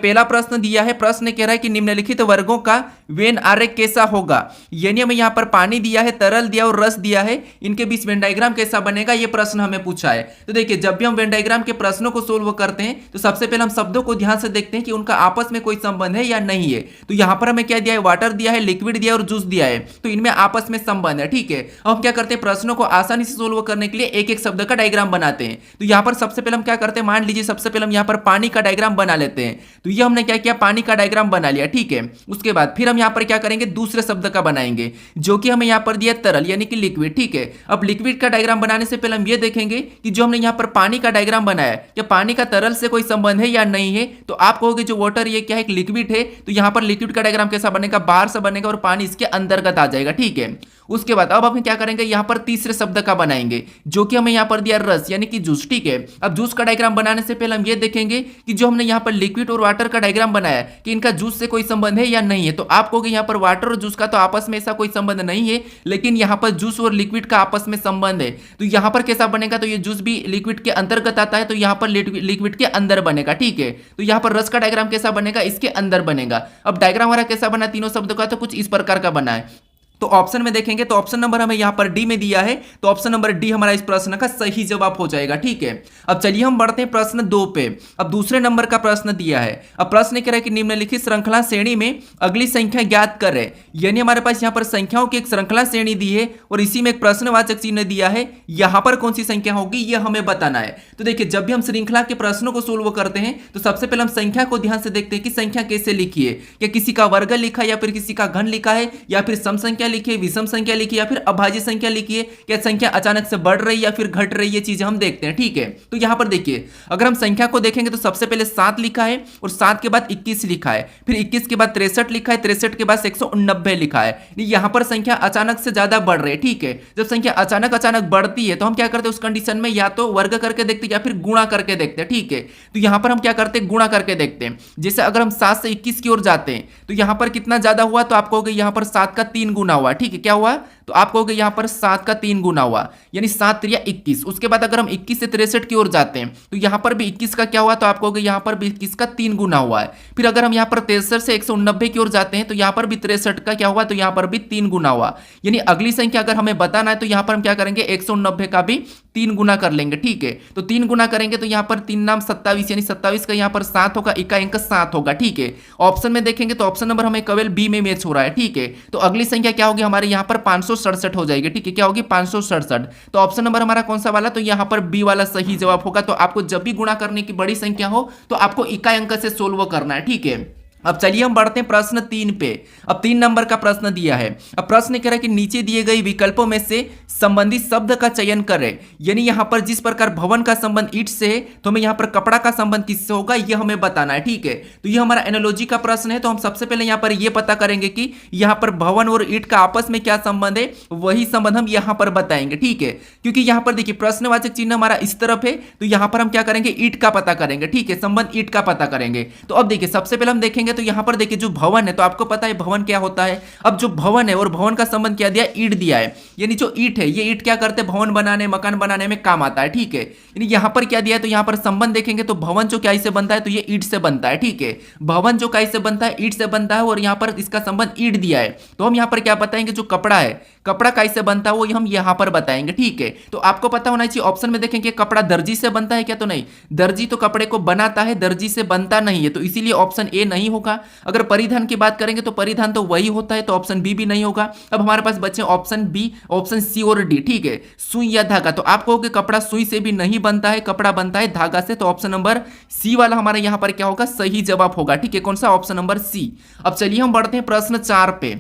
पहला प्रश्न दिया है, प्रश्न कह रहा है कि निम्नलिखित वर्गों का वेन आरेख कैसा होगा। यानी हमें यहाँ पर पानी दिया है, तरल दिया और रस दिया है, इनके बीच वेन डायग्राम कैसा बनेगा, ये प्रश्न हमें पूछा है। तो देखिए जब भी हम वेन डायग्राम के प्रश्नों को सोल्व करते हैं तो सबसे पहले हम शब्दों को ध्यान से देखते हैं कि उनका आपस में कोई संबंध है या नहीं है। तो यहाँ पर हमें क्या दिया है, वाटर दिया है, लिक्विड दिया है और जूस दिया है, तो इनमें आपस में संबंध है। ठीक है, अब हम क्या करते हैं, प्रश्नों को आसानी से सोल्व करने के लिए एक एक शब्द का डायग्राम बनाते हैं। तो यहाँ पर सबसे पहले हम क्या करते हैं, मान लीजिए सबसे पहले हम यहाँ पर पानी का डायग्राम बना लेते हैं। तो ये हमने क्या किया, पानी का डायग्राम बना लिया। ठीक है, उसके बाद फिर हम यहाँ पर क्या करेंगे, दूसरे शब्द का बनाएंगे जो कि हमें यहाँ पर दिया तरल यानी कि लिक्विड। ठीक है, अब लिक्विड का डायग्राम बनाने से पहले हम ये देखेंगे कि जो हमने यहाँ पर पानी का डायग्राम बनाया क्या पानी का तरल से कोई संबंध है या नहीं है। तो आप कहोगे जो वाटर ये क्या है, एक लिक्विड है, तो यहाँ पर लिक्विड का डायग्राम कैसा बनेगा, बाहर से बनेगा और पानी इसके अंतर्गत आ जाएगा। ठीक है, उसके बाद अब हम क्या करेंगे, यहाँ पर तीसरे शब्द का बनाएंगे जो कि हमें यहाँ पर दिया रस यानी कि जूस। ठीक है, अब जूस का डायग्राम बनाने से पहले हम ये देखेंगे कि जो हमने यहाँ पर लिक्विड और वाटर का डायग्राम बनाया कि इनका जूस से कोई संबंध है या नहीं है। तो आप कहोगे यहाँ पर वाटर और जूस का तो आपस में ऐसा कोई संबंध नहीं है, लेकिन यहाँ पर जूस और लिक्विड का आपस में संबंध है। तो यहाँ पर कैसा बनेगा, तो ये जूस भी लिक्विड के अंतर्गत आता है, तो यहाँ पर लिक्विड के अंदर बनेगा। ठीक है, तो यहाँ पर रस का डायग्राम कैसा बनेगा, इसके अंदर बनेगा। अब डायग्राम हमारा कैसा बना, तीनों शब्दों का तो कुछ इस प्रकार का बना है। तो ऑप्शन में देखेंगे तो ऑप्शन नंबर हमें यहां पर डी में दिया है, तो ऑप्शन नंबर डी हमारा इस प्रश्न का सही जवाब हो जाएगा। ठीक है, अब चलिए हम बढ़ते हैं प्रश्न 2 पे। अब दूसरे नंबर का प्रश्न दिया है। अब प्रश्न कह रहा है कि निम्नलिखित श्रृंखला श्रेणी में अगली संख्या ज्ञात करें। यानी हमारे पास यहां पर संख्याओं की एक श्रृंखला श्रेणी दी है और इसी में एक प्रश्नवाचक चिन्ह दिया है, यहां पर कौन सी संख्या होगी यह हमें बताना है। तो देखिए जब भी हम श्रृंखला के प्रश्नों को सोल्व करते हैं तो सबसे पहले हम संख्या को ध्यान से देखते हैं कि संख्या कैसे लिखी है, क्या किसी का वर्ग लिखा है या फिर किसी का घन लिखा है या फिर सम संख्या लिखी है, विषम संख्या लिखी या फिर अभाज्य संख्या लिखी है, क्या संख्या अचानक से बढ़ रही है या फिर घट रही है, चीजें हम देखते हैं। ठीक है, तो यहां पर देखिए अगर हम संख्या को देखेंगे तो सबसे पहले 7 लिखा है और 7 के बाद 21 लिखा है, फिर 21 के बाद 63 लिखा है, 63 के बाद 190 लिखा है। यहां पर संख्या अचानक से ज्यादा बढ़ रही है। ठीक है, जब संख्या अचानक बढ़ती है तो हम क्या करते हैं, उस कंडीशन में या तो वर्ग करके देखते हैं या फिर गुणा करके देखते हैं। ठीक है, तो यहां पर हम क्या करते हैं, गुणा करके देखते हैं। जैसे अगर हम 7 से 21 की ओर जाते हैं तो यहां पर कितना ज्यादा हुआ, तो आप कहोगे यहां पर 7 का 3 गुना हुआ। ठीक है, क्या हुआ, तो आप कहोगे यहां पर 7 का 3 गुना हुआ, यानी 7 त्रिया 21। उसके बाद अगर हम 21 से 63 की ओर जाते हैं तो यहां पर भी 21 का क्या हुआ, तो आप कहोगे यहां पर भी 21 का 3 गुना हुआ है। फिर अगर हम यहां पर 63 से 190 की ओर जाते हैं तो यहां पर भी 63 का क्या हुआ, तो यहां पर भी 3 गुना हुआ। यानी अगली संख्या अगर हमें बताना है तो यहां पर हम क्या करेंगे, 190 का भी 3 गुना कर लेंगे। ठीक है, तो 3 गुना करेंगे तो यहां पर 3 नाम 27, यानी 27 का यहां पर 7 होगा, इका अंक 7 होगा। ठीक है, ऑप्शन में देखेंगे तो ऑप्शन नंबर हमें केवल बी में मैच हो रहा है। ठीक है, तो अगली संख्या क्या होगी हमारे यहां पर 567 हो जाएगी। ठीक है, क्या होगी 567। तो ऑप्शन नंबर हमारा कौन सा वाला, तो यहां पर बी वाला सही जवाब होगा। तो आपको जब भी गुणा करने की बड़ी संख्या हो तो आपको इकाई अंक से सोल्व करना है। ठीक है, अब चलिए हम बढ़ते हैं प्रश्न 3 पे। अब 3 नंबर का प्रश्न दिया है। अब प्रश्न कह रहा है कि नीचे दिए गए विकल्पों में से संबंधित शब्द का चयन करें। यानी यहां पर जिस प्रकार भवन का संबंध ईंट से है तो हमें यहां पर कपड़ा का संबंध किससे होगा यह हमें बताना है। ठीक है, तो यह हमारा एनालॉजी का प्रश्न है। तो हम सबसे पहले यहां पर यह पता करेंगे कि यहां पर भवन और ईंट का आपस में क्या संबंध है, वही संबंध हम यहां पर बताएंगे। ठीक है, क्योंकि यहां पर देखिए प्रश्नवाचक चिन्ह हमारा इस तरफ है, तो यहां पर हम क्या करेंगे, ईंट का पता करेंगे। ठीक है, संबंध ईंट का पता करेंगे। तो अब देखिए सबसे पहले हम देखेंगे तो यहां पर देखिए जो भवन है, तो आपको पता है भवन क्या होता है। अब जो भवन है और भवन का संबंध क्या दिया, ईंट दिया है। यानी जो ईंट है, ये ईंट क्या करते हैं, भवन बनाने मकान बनाने में काम आता है। ठीक है, यानी यहां पर क्या दिया है, तो यहां पर संबंध देखेंगे तो भवन जो क्या से बनता है, तो ये ईंट से बनता है। ठीक है, भवन जो क्या से बनता है, ईंट से बनता है और यहां पर इसका संबंध ईंट दिया है। तो हम यहां पर क्या बताएंगे, जो कपड़ा है, कपड़ा कैसे बनता है वो हम यहां पर बताएंगे। ठीक है, तो आपको पता होना चाहिए। ऑप्शन में देखेंगे कपड़ा दर्जी से बनता है क्या, तो नहीं, दर्जी तो कपड़े को बनाता है, दर्जी से बनता नहीं है, तो इसीलिए ऑप्शन ए नहीं होगा। अगर परिधान की बात करेंगे तो परिधान तो वही होता है, तो ऑप्शन बी भी नहीं होगा। अब हमारे पास बचे ऑप्शन बी, ऑप्शन सी और डी। ठीक है, सुई या धागा, तो आप कहोगे कपड़ा सुई से भी नहीं बनता है, कपड़ा बनता है धागा से, तो ऑप्शन नंबर सी वाला हमारे यहां पर क्या होगा, सही जवाब होगा। ठीक है, कौन सा, ऑप्शन नंबर सी। अब चलिए हम बढ़ते हैं प्रश्न 4 पे।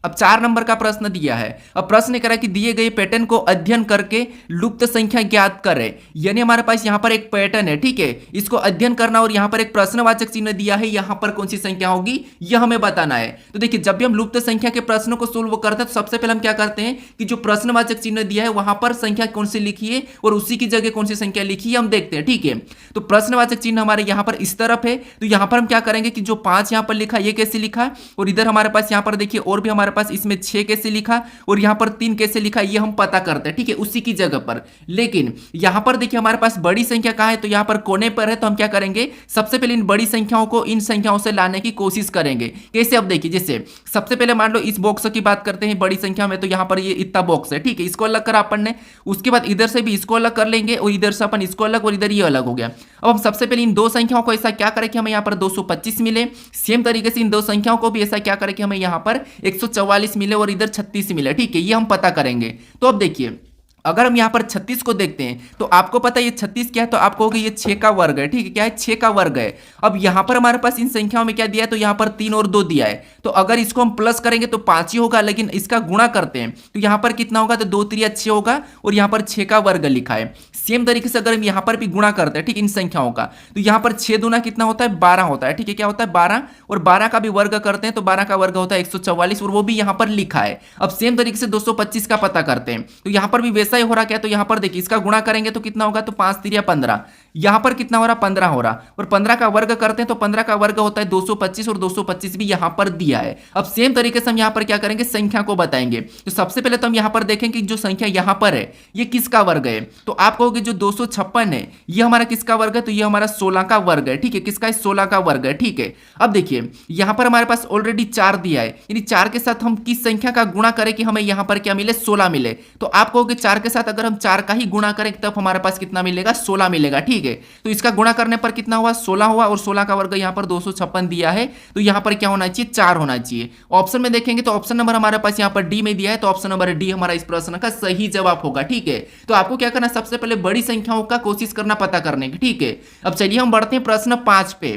अब 4 नंबर का प्रश्न दिया है। अब प्रश्न कह रहा है कि दिए गए पैटर्न को अध्ययन करके लुप्त संख्या ज्ञात करें। यानी हमारे पास यहां पर एक पैटर्न है। ठीक है, इसको अध्ययन करना और यहां पर एक प्रश्नवाचक चिन्ह दिया है, यहां पर कौन सी संख्या होगी यह हमें बताना है। तो देखिए जब भी हम लुप्त संख्या के प्रश्नों को सोल्व करते हैं तो सबसे पहले हम क्या करते हैं कि जो प्रश्नवाचक चिन्ह दिया है वहां पर संख्या कौन सी लिखी है और उसी की जगह कौन सी संख्या लिखी है हम देखते हैं। ठीक है, तो प्रश्नवाचक चिन्ह हमारे यहां पर इस तरफ है, तो यहां पर हम क्या करेंगे कि जो 5 यहां पर लिखा है ये कैसे लिखा है, और इधर हमारे पास यहां पर देखिए और भी हमारे हमारे पास इसमें 6 कैसे लिखा और यहाँ पर 3 कैसे लिखा, ये हम पता करते हैं, ठीक है, उसी की जगह पर। लेकिन यहाँ पर देखिए हमारे पास बड़ी संख्या कहाँ है, तो यहाँ पर कोने पर है, तो हम क्या करेंगे, सबसे पहले इन बड़ी संख्याओं को इन संख्याओं से लाने की कोशिश करेंगे। कैसे, अब देखिए, जैसे सबसे पहले मान लो इस बॉक्स की बात करते हैं बड़ी संख्या में, तो यहाँ पर ये इतना बॉक्स है, ठीक है, इसको अलग करा अपन ने। उसके बाद इधर से भी इसको अलग कर लेंगे और इधर से अपन इसको अलग और इधर ये अलग हो गया। अब हम सबसे पहले इन दो संख्याओं को ऐसा क्या करें कि हमें यहाँ पर 225 मिले। सेम तरीके से इन दो संख्याओं को भी ऐसा क्या करें कि हमें यहाँ पर 144 मिले और इधर 36 मिले, ठीक है, ये हम पता करेंगे। तो अब देखिए, अगर हम यहाँ पर 36 को देखते हैं तो आपको पता है ये 36 क्या है, तो आपको होगा ये 6 का वर्ग है, ठीक है, क्या है, 6 का वर्ग है। अब यहाँ पर हमारे पास इन संख्याओं में क्या दिया है, तो यहाँ पर 3 और 2 दिया है, तो अगर इसको हम प्लस करेंगे तो 5 ही होगा, लेकिन इसका गुणा करते हैं तो यहाँ पर कितना होगा, तो 2 3 6 होगा और यहाँ पर 6 का वर्ग लिखा है। सेम तरीके से अगर हम यहाँ पर भी गुणा करते हैं, ठीक, इन संख्याओं का, तो यहाँ पर 6 दूना कितना होता है, 12 होता है, ठीक है, क्या होता है, 12, और 12 का भी वर्ग करते हैं तो 12 का वर्ग होता है 144 और वो भी यहाँ पर लिखा है। अब सेम तरीके से 225 का पता करते हैं तो यहाँ पर भी वैसा ही हो रहा, क्या, तो यहाँ पर देखिए इसका गुणा करेंगे तो कितना होगा, तो 5 3 15, यहाँ पर कितना हो रहा, 15 हो रहा, और 15 का वर्ग करते हैं तो 15 का वर्ग होता है 225 और 225 भी यहाँ पर दिया है। अब सेम तरीके से हम यहाँ पर क्या करेंगे, संख्या को बताएंगे। तो सबसे पहले तो हम यहाँ पर देखेंगे जो संख्या यहाँ पर है ये किसका वर्ग है, तो आप कहोगे जो 256 है ये हमारा किसका वर्ग है, तो ये हमारा 16 का वर्ग है, ठीक है, किसका है, 16 का वर्ग है, ठीक है। अब देखिए यहाँ पर हमारे पास ऑलरेडी 4 दिया है, यानी 4 के साथ हम किस संख्या का गुणा करें कि हमें यहाँ पर क्या मिले, 16 मिले। तो आप कहोगे 4 के साथ अगर हम 4 का ही गुणा करें तब हमारे पास कितना मिलेगा, 16 मिलेगा, ठीक है। तो इसका गुणा करने पर कितना हुआ, 16 हुआ, और 16 का वर्ग यहाँ पर 256 दिया है, तो यहाँ पर क्या होना चाहिए, 4 होना चाहिए। ऑप्शन में देखेंगे तो ऑप्शन नंबर हमारे पास यहाँ पर डी में दिया है, तो ऑप्शन नंबर डी हमारा इस प्रश्न का सही जवाब होगा, ठीक है। तो आपको क्या करना, सबसे पहले बड़ी संख्याओं का कोशिश करना पता करने की, ठीक है। अब चलिए हम बढ़ते हैं प्रश्न 5 पे।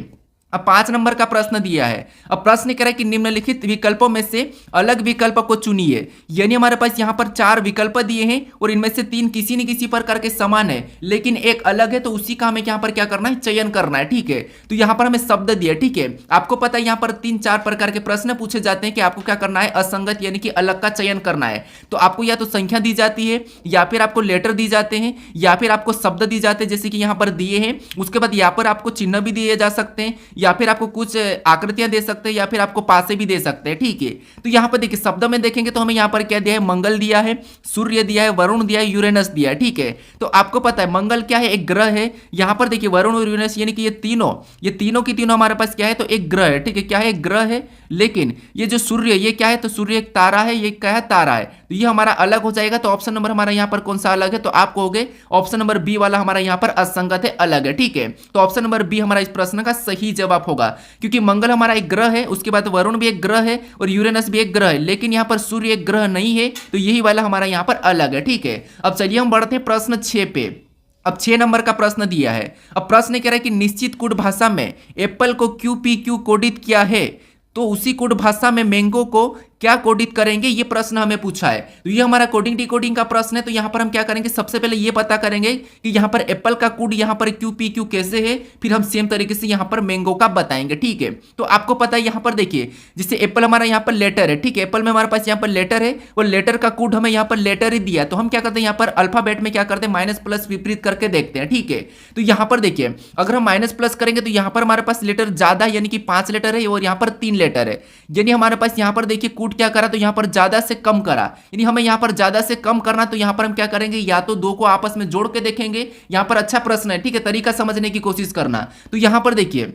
अब 5 नंबर का प्रश्न दिया है। अब प्रश्न कह रहा है कि निम्नलिखित विकल्पों में से अलग विकल्प को चुनिए, यानी हमारे पास यहाँ पर 4 विकल्प दिए हैं और इनमें से 3 किसी न किसी प्रकार के समान है लेकिन एक अलग है, तो उसी का हमें यहाँ पर क्या करना है, चयन करना है, ठीक है। तो यहाँ पर हमें शब्द दिया, ठीक है, आपको पता है यहाँ पर 3-4 प्रकार के प्रश्न पूछे जाते हैं कि आपको क्या करना है, असंगत यानी कि अलग का चयन करना है। तो आपको या तो संख्या दी जाती है या फिर आपको लेटर दी जाते हैं या फिर आपको शब्द दी जाते हैं जैसे कि यहाँ पर दिए हैं। उसके बाद यहाँ पर आपको चिन्ह भी दिए जा सकते हैं या फिर आपको कुछ आकृतियां दे सकते हैं या फिर आपको पासे भी दे सकते हैं, ठीक है। तो यहाँ पर देखिए शब्द में देखेंगे तो हमें यहाँ पर क्या दिया है, मंगल दिया है, सूर्य दिया है, वरुण दिया है, यूरेनस दिया है, ठीक है। तो आपको पता है मंगल क्या है, एक ग्रह है। यहाँ पर देखिए वरुण और यूरेनस यानी कि ये तीनों की तीनों हमारे पास क्या है, तो एक ग्रह है, ठीक है, क्या है, एक ग्रह है। लेकिन ये जो सूर्य ये क्या है, तो सूर्य एक तारा है, ये क्या है, तारा है, तो ये हमारा अलग हो जाएगा। तो ऑप्शन नंबर हमारा यहाँ पर कौन सा अलग है, तो आप कहोगे ऑप्शन नंबर बी वाला हमारा यहाँ पर असंगत है, अलग है, ठीक है। तो ऑप्शन नंबर बी हमारा इस प्रश्न का सही जवाब होगा, क्योंकि मंगल हमारा एक ग्रह है, उसके बाद वरुण भी एक ग्रह है और यूरेनस भी एक ग्रह है, लेकिन यहाँ पर सूर्य एक ग्रह नहीं है, तो यही वाला हमारा यहाँ पर अलग है, ठीक है। अब चलिए हम बढ़ते हैं प्रश्न 6 पे। अब 6 नंबर का प्रश्न दिया है। अब प्रश्न कह रहा है कि निश्चित कोड भाषा में एप्पल को QPQ कोडित किया है, तो उसी कोड भाषा में मैंगो को क्या कोडित करेंगे, ये प्रश्न हमें पूछा है। तो ये हमारा कोडिंग डिकोडिंग का प्रश्न है। तो यहाँ पर हम क्या करेंगे, सबसे पहले ये पता करेंगे कि यहाँ पर एप्पल का कोड यहाँ पर QPQ कैसे है, फिर हम सेम तरीके से यहाँ पर मैंगो का बताएंगे, ठीक है। तो आपको पता है यहाँ पर देखिए जैसे एप्पल हमारा यहाँ पर लेटर है, ठीक है, एप्पल में हमारे पास यहाँ पर लेटर है और लेटर का कोड हमें यहाँ पर लेटर ही दिया, तो हम क्या करते हैं यहाँ पर अल्फाबेट में क्या करते हैं, माइनस प्लस विपरीत करके देखते हैं, ठीक है। तो यहाँ पर देखिए अगर हम माइनस प्लस करेंगे तो यहाँ पर हमारे पास लेटर ज्यादा यानी कि 5 लेटर है और यहाँ पर 3 लेटर है, यानी हमारे पास यहाँ पर देखिए कोड क्या करा, तो यहाँ पर ज्यादा से कम करा, यानी हमें यहाँ पर ज्यादा से कम करना। तो यहाँ पर हम क्या करेंगे, या तो 2 को आपस में जोड़ के देखेंगे। यहाँ पर अच्छा प्रश्न है, ठीक है, तरीका समझने की कोशिश करना। तो यहाँ पर देखिए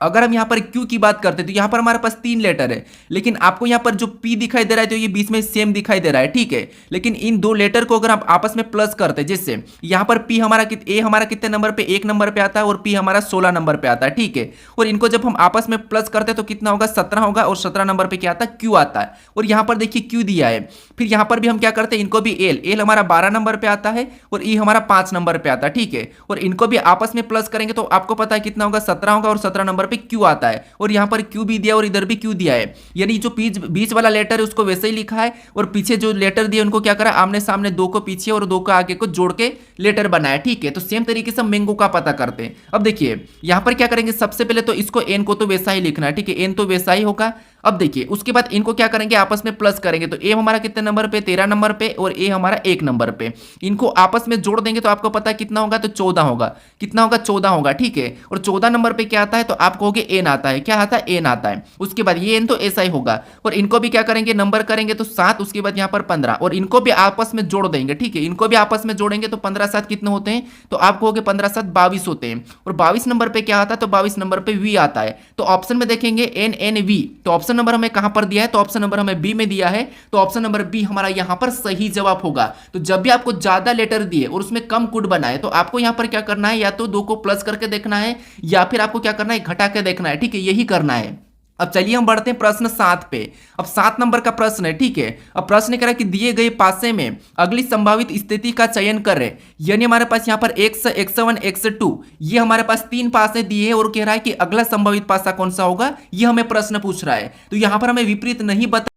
अगर हम यहाँ पर Q की बात करते हैं तो यहाँ पर हमारे पास 3 लेटर है, लेकिन आपको यहाँ पर जो P दिखाई दे रहा है तो ये बीच में सेम दिखाई दे रहा है, ठीक है। लेकिन इन 2 लेटर को अगर आप आपस में प्लस करते हैं, जैसे यहाँ पर P हमारा A हमारा कितने नंबर पे, 1 नंबर पे आता है और P हमारा 16 नंबर पे आता है, ठीक है। और इनको जब हम आपस में प्लस करते हैं तो कितना होगा, 17 होगा और 17 नंबर पे क्या आता है, Q आता है। और यहाँ पर देखिए Q दिया है, फिर यहाँ पर भी हम क्या करते हैं, इनको भी L हमारा 12 नंबर पे आता है और E हमारा 5 नंबर पे आता है, ठीक है। और इनको भी आपस में प्लस करेंगे तो आपको पता है कितना होगा, 17 होगा और 17 नंबर पे Q आता है। और यहाँ पर Q भी दिया और इधर भी Q दिया है, यानी जो बीच वाला लेटर है उसको वैसे ही लिखा है और पीछे जो लेटर दिए उनको क्या करा, आमने सामने 2 को पीछे और 2 को आगे को जोड़ के लेटर बनाया, ठीक है। तो सेम तरीके से मैंगो का पता करते हैं। अब देखिए यहाँ पर क्या करेंगे, सबसे पहले तो इसको N को तो वैसा ही लिखना है, ठीक है, N तो वैसा ही होगा। अब देखिए उसके बाद इनको क्या करेंगे, आपस में प्लस करेंगे। तो ए हमारा कितने नंबर पे, 13 नंबर पे, और ए हमारा 1 नंबर पे। इनको आपस में जोड़ देंगे तो आपको पता है कितना होगा, तो 14 होगा। कितना होगा, 14 होगा, ठीक है। और 14 नंबर पे क्या आता है, तो आप कहोगे एन आता है। क्या आता है, एन आता है। उसके बाद ये एन तो ऐसा ही होगा, और इनको भी क्या करेंगे, नंबर करेंगे तो 7, उसके बाद यहाँ पर 15, और इनको भी आपस में जोड़ देंगे, ठीक है। इनको भी आपस में जोड़ेंगे तो 15 7 कितने होते हैं, तो आप कहोगे 15 7 22 होते हैं। और 22 नंबर पे क्या आता है, तो 22 नंबर पे वी आता है। तो ऑप्शन में देखेंगे एन एन वी, तो ऑप्शन नंबर हमें कहां पर दिया है, तो ऑप्शन नंबर हमें बी में दिया है। तो ऑप्शन नंबर बी हमारा यहां पर सही जवाब होगा। तो जब भी आपको ज्यादा लेटर दिए और उसमें कम कुड बनाए, तो आपको यहां पर क्या करना है, या तो 2 को प्लस करके देखना है, या फिर आपको क्या करना है, घटा के देखना है, ठीक है। यही करना है। अब चलिए हम बढ़ते हैं प्रश्न 7 पे। अब 7 नंबर का प्रश्न है, ठीक है। अब प्रश्न कह रहा है कि दिए गए पासे में अगली संभावित स्थिति का चयन करें। यानी हमारे पास यहाँ पर x x1 x2 ये हमारे पास 3 पासे दिए हैं, और कह रहा है कि अगला संभावित पासा कौन सा होगा, ये हमें प्रश्न पूछ रहा है। तो यहाँ पर हमें विपरीत नहीं बताना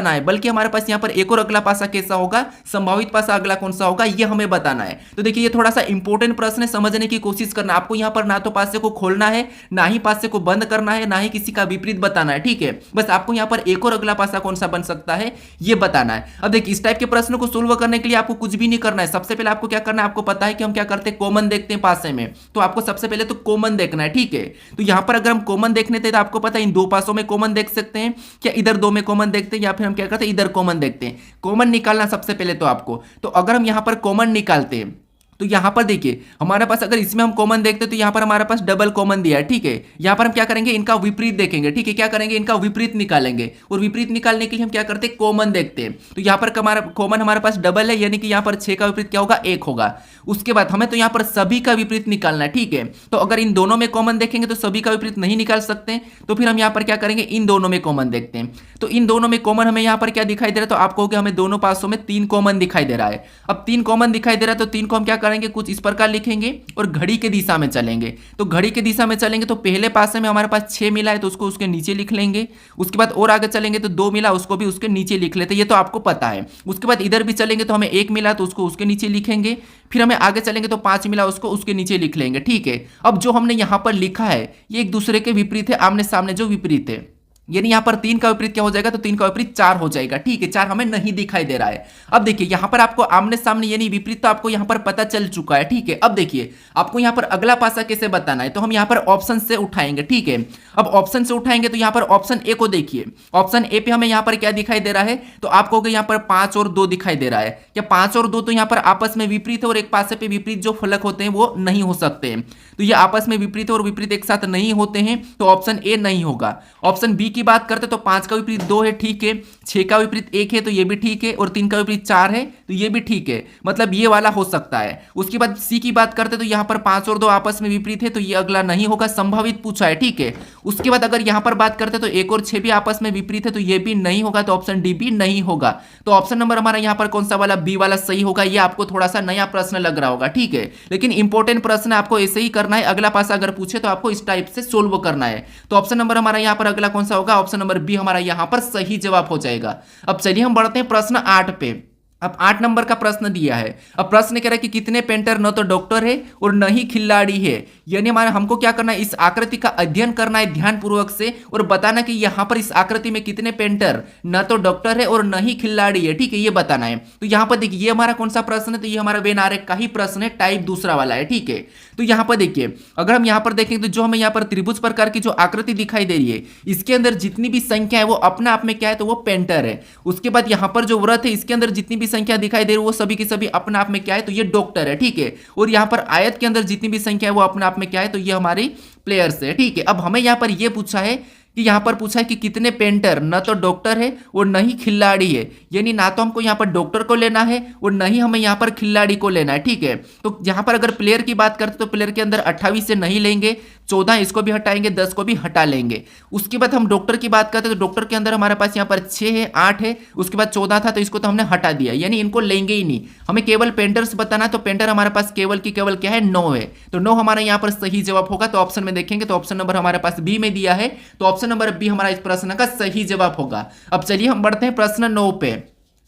है, बल्कि हमारे पास यहाँ पर एक और अगला पासा कैसा होगा, संभावित पासा अगला कौन सा होगा, ये हमें बताना है। तो देखिए ये थोड़ा सा इंपॉर्टेंट प्रश्न है, समझने की कोशिश करना। आपको यहाँ पर ना तो पासे को खोलना है, ना ही पासे को बंद करना है, ना ही किसी का विपरीत बताना है, ठीक है। बस आपको यहाँ पर एक और अगला पासा कौन सा बन सकता है, ये बताना है। अब देखिए इस टाइप के प्रश्न को सोल्व करने के लिए आपको कुछ भी नहीं करना है। सबसे पहले आपको क्या करना है, आपको पता है कि हम क्या करते हैं, कॉमन देखते हैं पासे में। तो आपको सबसे पहले तो कॉमन देखना है, ठीक है। तो यहाँ पर अगर हम कॉमन देखने थे, तो आपको पता है इन 2 पासों में कॉमन देख सकते हैं, क्या इधर 2 में कॉमन देखते हैं, या फिर हम क्या करते हैं, इधर कॉमन देखते हैं। कॉमन निकालना सबसे पहले तो आपको, तो अगर हम यहां पर कॉमन निकालते हैं, तो यहां पर देखिए हमारे पास अगर इसमें हम कॉमन देखते हैं, तो यहां पर हमारे पास डबल कॉमन दिया है, ठीक है। यहां पर हम क्या करेंगे, इनका विपरीत देखेंगे, ठीक है। क्या करेंगे, इनका विपरीत निकालेंगे, और विपरीत निकालने के लिए हम क्या करते हैं, कॉमन देखते हैं। तो यहां पर कॉमन हमारे पास डबल है, यानी कि यहां पर 6 का विपरीत क्या होगा, 1 होगा। उसके बाद हमें तो यहां पर सभी का विपरीत निकालना है, ठीक है। तो अगर इन दोनों में कॉमन देखेंगे तो सभी का विपरीत नहीं निकाल सकते, तो फिर हम यहां पर क्या करेंगे, इन दोनों में कॉमन देखते हैं। तो इन दोनों में कॉमन हमें यहां पर क्या दिखाई दे रहा है, तो आप कहोगे हमें दोनों पासों में 3 कॉमन दिखाई दे रहा है। अब 3 कॉमन दिखाई दे रहा है, तो 3 को हम क्या करेंगे, कुछ इस प्रकार लिखेंगे और घड़ी के दिशा में चलेंगे। तो घड़ी के दिशा में चलेंगे तो पहले पासे में हमारे पास 6 मिला है, तो उसको उसके नीचे लिख लेंगे। उसके बाद और आगे चलेंगे तो 2 मिला, उसको भी उसके नीचे लिख लेते, ये तो आपको पता है। उसके बाद इधर भी चलेंगे तो हमें 1 मिला, तो उसको उसके नीचे लिखेंगे। फिर हमें आगे चलेंगे तो 5 मिला, उसको उसके नीचे लिख लेंगे, ठीक है। अब जो हमने यहां पर लिखा है ये एक दूसरे के विपरीत है, आमने सामने जो विपरीत है, यानी यहां पर 3 का विपरीत क्या हो जाएगा, तो 3 का विपरीत 4 हो जाएगा, ठीक है। 4 हमें नहीं दिखाई दे रहा है। अब देखिए यहां पर आपको आमने सामने यानी विपरीत तो आपको यहां पर पता चल चुका है, ठीक है। अब देखिए आपको यहां पर अगला पासा कैसे बताना है, तो हम यहां पर ऑप्शन से उठाएंगे, ठीक है। अब ऑप्शन से उठाएंगे तो यहां पर ऑप्शन ए को देखिए। ऑप्शन ए पे हमें यहां पर क्या दिखाई दे रहा है, तो आप कहोगे यहां पर 5 और 2 दिखाई दे रहा है। क्या 5 और 2 तो यहां पर आपस में विपरीत है, और एक पासे पे विपरीत जो फलक होते हैं वो नहीं हो सकते हैं। तो ये आपस में विपरीत है और विपरीत एक साथ नहीं होते हैं, तो ऑप्शन ए नहीं होगा। ऑप्शन बी की बात करते तो 5 का विपरीत 2 है, ठीक है। 6 का विपरीत 1 है, तो ये भी ठीक है। और 3 का विपरीत 4 है, तो ये भी ठीक है, मतलब ये वाला हो सकता है। उसके बाद सी की बात करते तो यहां पर 5 और 2 आपस में विपरीत है, तो ये अगला नहीं होगा, संभावित पूछा है, ठीक है। उसके बाद अगर यहां पर बात करते तो 1 और 6 भी आपस में विपरीत है, तो ये भी नहीं होगा, तो ऑप्शन डी भी नहीं होगा। तो ऑप्शन नंबर हमारा यहां पर कौन सा वाला, बी वाला सही होगा। ये आपको थोड़ा सा नया प्रश्न लग रहा होगा, ठीक है, लेकिन इंपॉर्टेंट प्रश्न आपको ऐसे ही करना है। अगला पासा अगर पूछे तो आपको इस टाइप से सोल्व करना है। तो ऑप्शन नंबर हमारा यहां पर अगला कौन सा होगा, ऑप्शन नंबर बी हमारा यहां पर सही जवाब हो जाएगा। अब चलिए हम बढ़ते हैं प्रश्न 8 पे। अब 8 नंबर का प्रश्न दिया है। अब प्रश्न कह रहा है कि कितने पेंटर न तो डॉक्टर है और न ही खिलाड़ी है। यानी हमारा हमको क्या करना है, इस आकृति का अध्ययन करना है ध्यानपूर्वक से, और बताना कि यहां पर इस आकृति में कितने पेंटर न तो डॉक्टर है और न ही खिलाड़ी है, ठीक है, ये बताना है। तो यहां पर देखिए ये हमारा कौन सा प्रश्न है, तो ये हमारा वेन आरेख का ही प्रश्न है, टाइप दूसरा वाला है, ठीक है। तो यहां पर देखिए अगर हम यहां पर देखेंगे तो जो हमें यहां पर त्रिभुज प्रकार की जो आकृति दिखाई दे रही है, इसके अंदर जितनी भी संख्या है वो अपने आप में क्या है, तो वो पेंटर है। उसके बाद यहां पर जो व्रत है इसके अंदर जितनी भी संख्या दिखाई दे रही है वो सभी की सभी अपने आप में क्या है, तो ये डॉक्टर है, ठीक है। और यहां पर आयत के अंदर जितनी भी संख्या है वो अपने आप में क्या है, तो ये हमारी प्लेयर्स है, ठीक है। अब हमें यहां पर ये पूछा है कि यहां पर पूछा है कि कितने पेंटर न तो डॉक्टर है और न ही खिलाड़ी है, यानी ना तो हमको यहां पर डॉक्टर को लेना है और न ही हमें यहां पर खिलाड़ी को लेना है, ठीक है। तो यहां पर अगर प्लेयर की बात करते तो प्लेयर के अंदर 28 से नहीं लेंगे, 14 इसको भी हटाएंगे, 10 को भी हटा लेंगे। उसके बाद हम डॉक्टर की बात करते तो डॉक्टर के अंदर हमारे पास यहां पर 6 है, 8 है, उसके बाद 14 था, तो इसको तो हमने हटा दिया, यानी इनको लेंगे ही नहीं। हमें केवल पेंटर्स बताना है, तो पेंटर हमारे पास केवल की केवल क्या है, 9 है। तो 9 हमारा यहां पर सही जवाब होगा। तो ऑप्शन में देखेंगे तो ऑप्शन नंबर हमारे पास बी में दिया है, तो ऑप्शन नंबर बी हमारा इस प्रश्न का सही जवाब होगा। अब चलिए हम बढ़ते हैं प्रश्न 9 पे।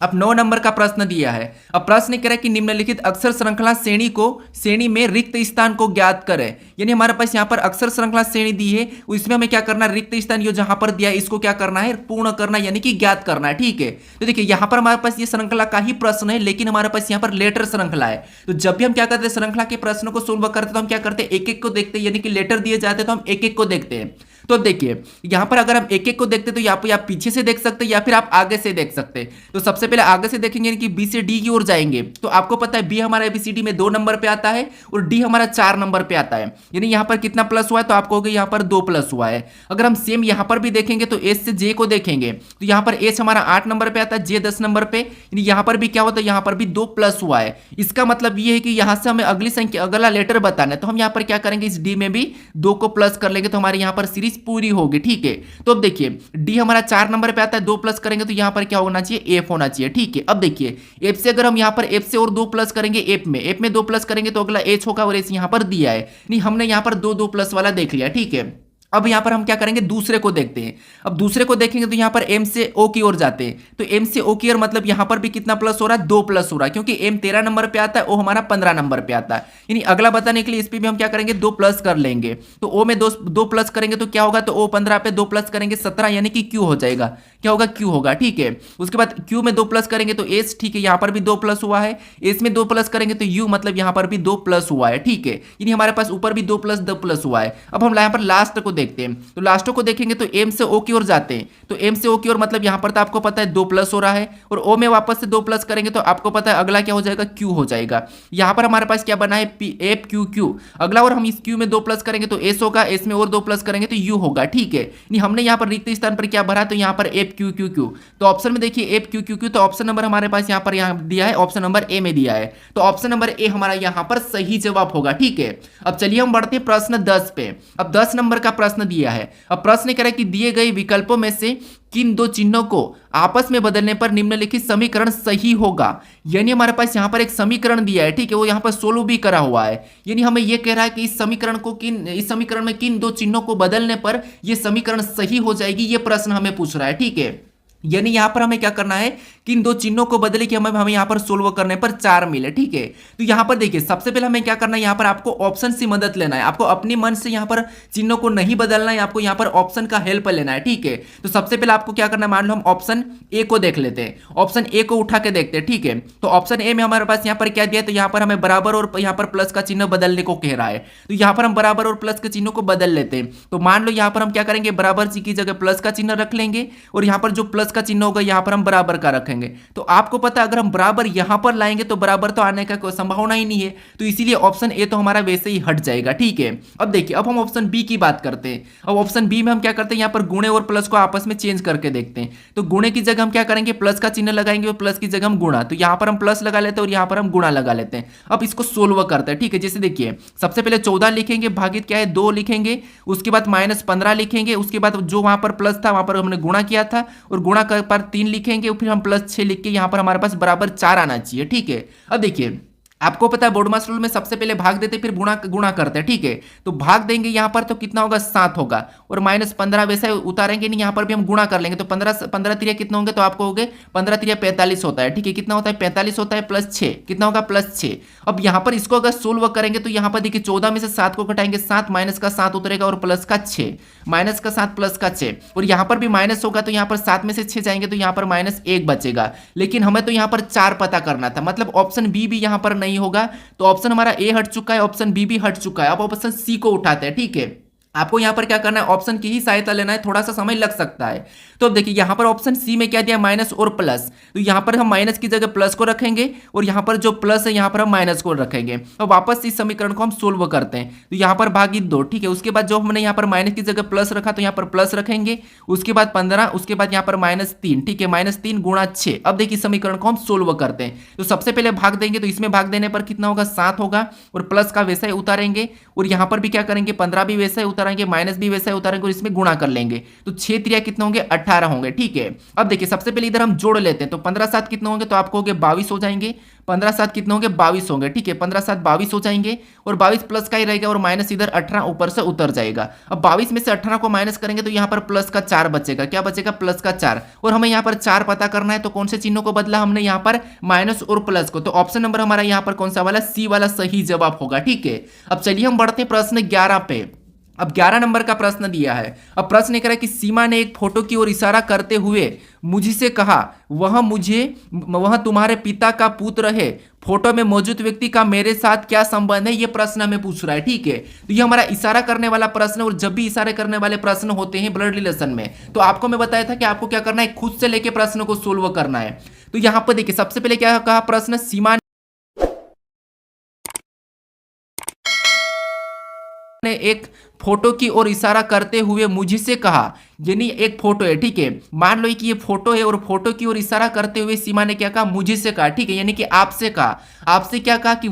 अब 9 नंबर का प्रश्न दिया है। अब प्रश्न कह रहा है कि निम्नलिखित अक्षर श्रृंखला श्रेणी में रिक्त स्थान को ज्ञात करें। यानी हमारे पास यहाँ पर अक्षर श्रृंखला श्रेणी दी है, इसमें हमें क्या करना है, रिक्त स्थान जो जहां पर दिया है इसको क्या करना है, पूर्ण करना यानी कि ज्ञात करना है। ठीक है, तो देखिए यहाँ पर हमारे पास ये श्रृंखला का ही प्रश्न है, लेकिन हमारे पास यहाँ पर लेटर श्रृंखला है। तो जब भी हम क्या करते हैं श्रृंखला के प्रश्न को सोल्व करते तो हम क्या करते हैं, एक एक को देखते हैं, यानी कि लेटर दिए जाते तो हम एक एक को देखते हैं। तो देखिए यहां पर अगर हम एक एक को देखते तो यहाँ पे आप पीछे से देख सकते हैं या फिर आप आगे से देख सकते हैं। तो सबसे पहले आगे से देखेंगे यानी कि बी से डी की ओर जाएंगे। तो आपको पता है बी हमारा एबीसीडी में 2 नंबर पे आता है और डी हमारा 4 नंबर पे आता है। यानी यहाँ पर कितना प्लस हुआ है, तो आपको कहोगे यहाँ पर 2 प्लस हुआ है। अगर हम सेम यहाँ पर भी देखेंगे तो एच से जे को देखेंगे तो यहाँ पर एच हमारा 8 नंबर पे आता है, जे 10 नंबर पे, यानी यहाँ पर भी क्या होता है, यहाँ पर भी 2 प्लस हुआ है। इसका मतलब ये है कि यहाँ से हमें अगली संख्या अगला लेटर बताना है, तो हम यहाँ पर क्या करेंगे, इस डी में भी 2 को प्लस कर लेंगे तो हमारे यहाँ पर सीरीज पूरी होगी। ठीक है, तो अब देखिए डी हमारा 4 नंबर पे आता है, 2 प्लस करेंगे तो यहाँ पर क्या होना चाहिए, एफ होना चाहिए। ठीक है, अब देखिए एफ से अगर हम यहाँ पर एफ से और 2 प्लस करेंगे, एफ में 2 प्लस करेंगे तो अगला एच होगा और एच यहाँ पर दिया है, नहीं हमने यहाँ पर 2 प्लस वाला देख लिया। ठीक है, अब यहां पर हम क्या करेंगे, दूसरे को देखते हैं। अब दूसरे को देखेंगे तो यहां पर एम से ओ की ओर जाते हैं। तो एम से ओ की ओर मतलब यहां पर भी कितना प्लस हो रहा है, 2 प्लस हो रहा है, क्योंकि एम 13 नंबर पे आता है, ओ हमारा 15 नंबर पे आता है। यानी अगला बताने के लिए इस पे भी हम क्या करेंगे, 2 प्लस कर लेंगे। तो ओ में 2 प्लस करेंगे तो क्या होगा, तो ओ 15 पे 2 प्लस करेंगे 17, यानी कि क्यू हो जाएगा। क्या होगा, क्यू होगा। ठीक है, उसके बाद क्यू में 2 प्लस करेंगे तो एस, ठीक है, यहां पर भी 2 प्लस हुआ है। एस में 2 प्लस करेंगे तो यू, मतलब यहां पर भी 2 प्लस हुआ है। ठीक है, यानी हमारे पास ऊपर भी 2 प्लस हुआ है। अब हम यहां पर लास्ट को देखते हैं। तो लास्ट को देखेंगे तो एम से ओ की ओर जाते हैं। तो एम से ओ की ओर मतलब यहां पर तो आपको पता है 2 प्लस हो रहा है, और ओ में वापस से 2 प्लस करेंगे तो आपको पता है अगला क्या हो जाएगा, क्यू हो जाएगा। यहां पर हमारे पास क्या बना है, एफ क्यू क्यू अगला, और हम इस क्यू में 2 प्लस करेंगे तो एस होगा, एस में और 2 प्लस करेंगे तो यू होगा। ठीक है, नहीं हमने यहां पर रिक्त स्थान पर क्या भरा, तो यहां पर एफ क्यू क्यू क्यू। तो ऑप्शन में देखिए एफ क्यू क्यू क्यू, तो ऑप्शन नंबर हमारे पास यहां पर दिया है, ऑप्शन नंबर ए में दिया है। तो ऑप्शन नंबर ए हमारा यहां पर सही जवाब होगा। ठीक है, अब चलिए हम बढ़ते हैं प्रश्न 10 पे। अब 10 नंबर का प्रश्न दिया है। अब प्रश्न कह रहा है कि दिए गए विकल्पों में से किन 2 चिन्हों को आपस में बदलने पर निम्नलिखित समीकरण सही होगा। यानी हमारे पास यहां पर एक समीकरण दिया है, ठीक है, वो यहां पर सोल्व भी करा हुआ है। यानी हमें यह कह रहा है कि इस समीकरण में किन 2 चिन्हों को बदलने पर यह समीकरण सही हो जाएगी, यह प्रश्न हमें पूछ रहा है। ठीक है, यानी यहां पर हमें क्या करना है, किन 2 चिन्हों को बदले कि हमें यहां पर सोल्व करने पर 4 मिले। ठीक है, तो यहां पर देखिए सबसे पहले हमें क्या करना है, यहां पर आपको ऑप्शन से मदद लेना है। आपको अपनी मन से यहां पर चिन्हों को नहीं बदलना है, आपको यहां पर ऑप्शन का हेल्प लेना है। ठीक है, तो सबसे पहले आपको क्या करना है, मान लो हम ऑप्शन ए को देख लेते हैं, ऑप्शन ए को उठा के देखते हैं। ठीक है, तो ऑप्शन ए में हमारे पास यहां पर क्या दिया है, तो यहां पर हमें बराबर और यहां पर प्लस का चिन्ह बदलने को कह रहा है। तो यहां पर हम बराबर और प्लस के चिन्हों को बदल लेते हैं। तो मान लो यहां पर हम क्या करेंगे, बराबर की जगह प्लस का चिन्ह रख लेंगे, और यहां पर जो प्लस का चिन्ह होगा यहां पर हम बराबर का रखेंगे। तो आपको पता है अगर हम बराबर यहां पर लाएंगे तो बराबर तो आने का कोई संभावना ही नहीं है, तो इसीलिए ऑप्शन ए तो हमारा वैसे ही हट जाएगा। ठीक है, अब देखिए अब हम ऑप्शन बी की बात करते हैं। अब ऑप्शन बी में हम क्या करते हैं, यहां पर गुणे और प्लस को आपस में चेंज करके देखते हैं। तो गुणे की जगह हम क्या करेंगे, प्लस का चिन्ह लगाएंगे, और प्लस की जगह हम गुणा, तो यहां पर हम प्लस लगा लेते हैं और यहां पर हम गुणा लगा लेते हैं। अब इसको सोल्व करते हैं। ठीक है, जैसे देखिए सबसे पहले 14 लिखेंगे, भागित क्या है 2 लिखेंगे, उसके बाद -15 लिखेंगे, उसके बाद जो वहां पर प्लस था वहां पर हमने गुणा किया था, और गुणा कर पर 3 लिखेंगे, फिर हम +6 लिख के यहां पर हमारे पास बराबर 4 आना चाहिए। ठीक है, अब देखिए आपको पता है बोर्ड मास्टर रूल में सबसे पहले भाग देते फिर गुणा करते हैं। ठीक है, तो भाग देंगे यहां पर तो कितना होगा, 7 होगा, और -15 वैसे उतारेंगे नहीं, यहां पर भी हम गुणा कर लेंगे। तो 15 तिरिया कितना होंगे, तो आपको होंगे 15 तिरिया 45 होता है। ठीक है, कितना होता है, 45 होता है, +6 कितना होगा, +6। अब यहां पर इसको अगर सोल्व करेंगे तो यहां पर देखिए 14 में से 7 को घटाएंगे, 7 माइनस का 7 उतरेगा, और प्लस का 6, माइनस का 7 प्लस का 6, और यहां पर भी माइनस होगा, तो यहां पर 7 में से 6 जाएंगे तो यहां पर -1 बचेगा। लेकिन हमें तो यहां पर 4 पता करना था, मतलब ऑप्शन बी भी यहां पर नहीं होगा। तो ऑप्शन हमारा ए हट चुका है, ऑप्शन बी भी हट चुका है। अब ऑप्शन सी को उठाते हैं। ठीक है, आपको यहां पर क्या करना है, ऑप्शन की ही सहायता लेना है, थोड़ा सा समय लग सकता है। तो देखिए यहां पर ऑप्शन सी में क्या दिया, माइनस और प्लस, तो यहां पर हम माइनस की जगह प्लस को रखेंगे, और यहां पर जो प्लस है यहां पर हम माइनस को रखेंगे। तो वापस इस समीकरण को हम सोल्व करते हैं। तो यहां पर भागित 2, ठीक है, उसके बाद जो हमने यहां पर माइनस की जगह प्लस रखा तो यहां पर प्लस रखेंगे, उसके बाद 15, उसके बाद यहां पर -3, ठीक है, -3 गुणा 6। अब देखिए समीकरण को हम सोल्व करते हैं। तो सबसे पहले भाग देंगे, तो इसमें भाग देने पर कितना होगा, 7 होगा, और प्लस का वैसा ही उतारेंगे, और यहां पर भी क्या करेंगे, 15 भी वैसा ही उतारेंगे, माइनस भी वैसा ही उतारेंगे और इसमें गुणा कर लेंगे। तो 6 त्रिया कितने होंगे, 18 होंगे। ठीक है, अब देखिए सबसे पहले इधर हम जोड़ लेते हैं। तो 15 7 कितने होंगे, तो आपको हो गए 22 हो जाएंगे। 15 7 कितने होंगे, 22 होंगे। ठीक है, 15 7 22 हो जाएंगे और 22 प्लस का ही रहेगा और माइनस इधर 18 ऊपर से उतर जाएगा। अब 22 में से 18 को माइनस करेंगे तो यहाँ पर प्लस का 4 बचेगा। क्या बचेगा, प्लस का 4। और हमें यहाँ पर 4 पता करना है, तो कौन से चिन्हों को बदला हमने यहाँ पर, माइनस और प्लस को। तो ऑप्शन नंबर हमारा यहाँ पर कौन सा वाला, सी वाला सही जवाब होगा। ठीक है, अब चलिए हम बढ़ते हैं प्रश्न 11 पे। अब 11 नंबर का प्रश्न दिया है। अब प्रश्न कह रहा है कि सीमा ने एक फोटो की ओर इशारा करते हुए मुझसे कहा, वह तुम्हारे पिता का पुत्र है। फोटो में मौजूद व्यक्ति का मेरे साथ क्या संबंध है, ये प्रश्न हमें पूछ रहा है। ठीक है, तो ये हमारा इशारा करने वाला प्रश्न, और जब भी इशारे करने वाले प्रश्न होते हैं ब्लड रिलेशन में, तो आपको मैं बताया था कि आपको क्या करना है, खुद से लेके प्रश्न को सोल्व करना है। तो यहां पर देखिए सबसे पहले क्या कहा प्रश्न, सीमा ने एक फोटो की ओर इशारा करते हुए मुझसे कहा, यानी एक फोटो है। ठीक है, मान लो कि ये फोटो है और फोटो की ओर इशारा करते हुए सीमा ने क्या कहा, मुझसे कहा। ठीक है, यानी कि आपसे कहा। आपसे क्या कहा कि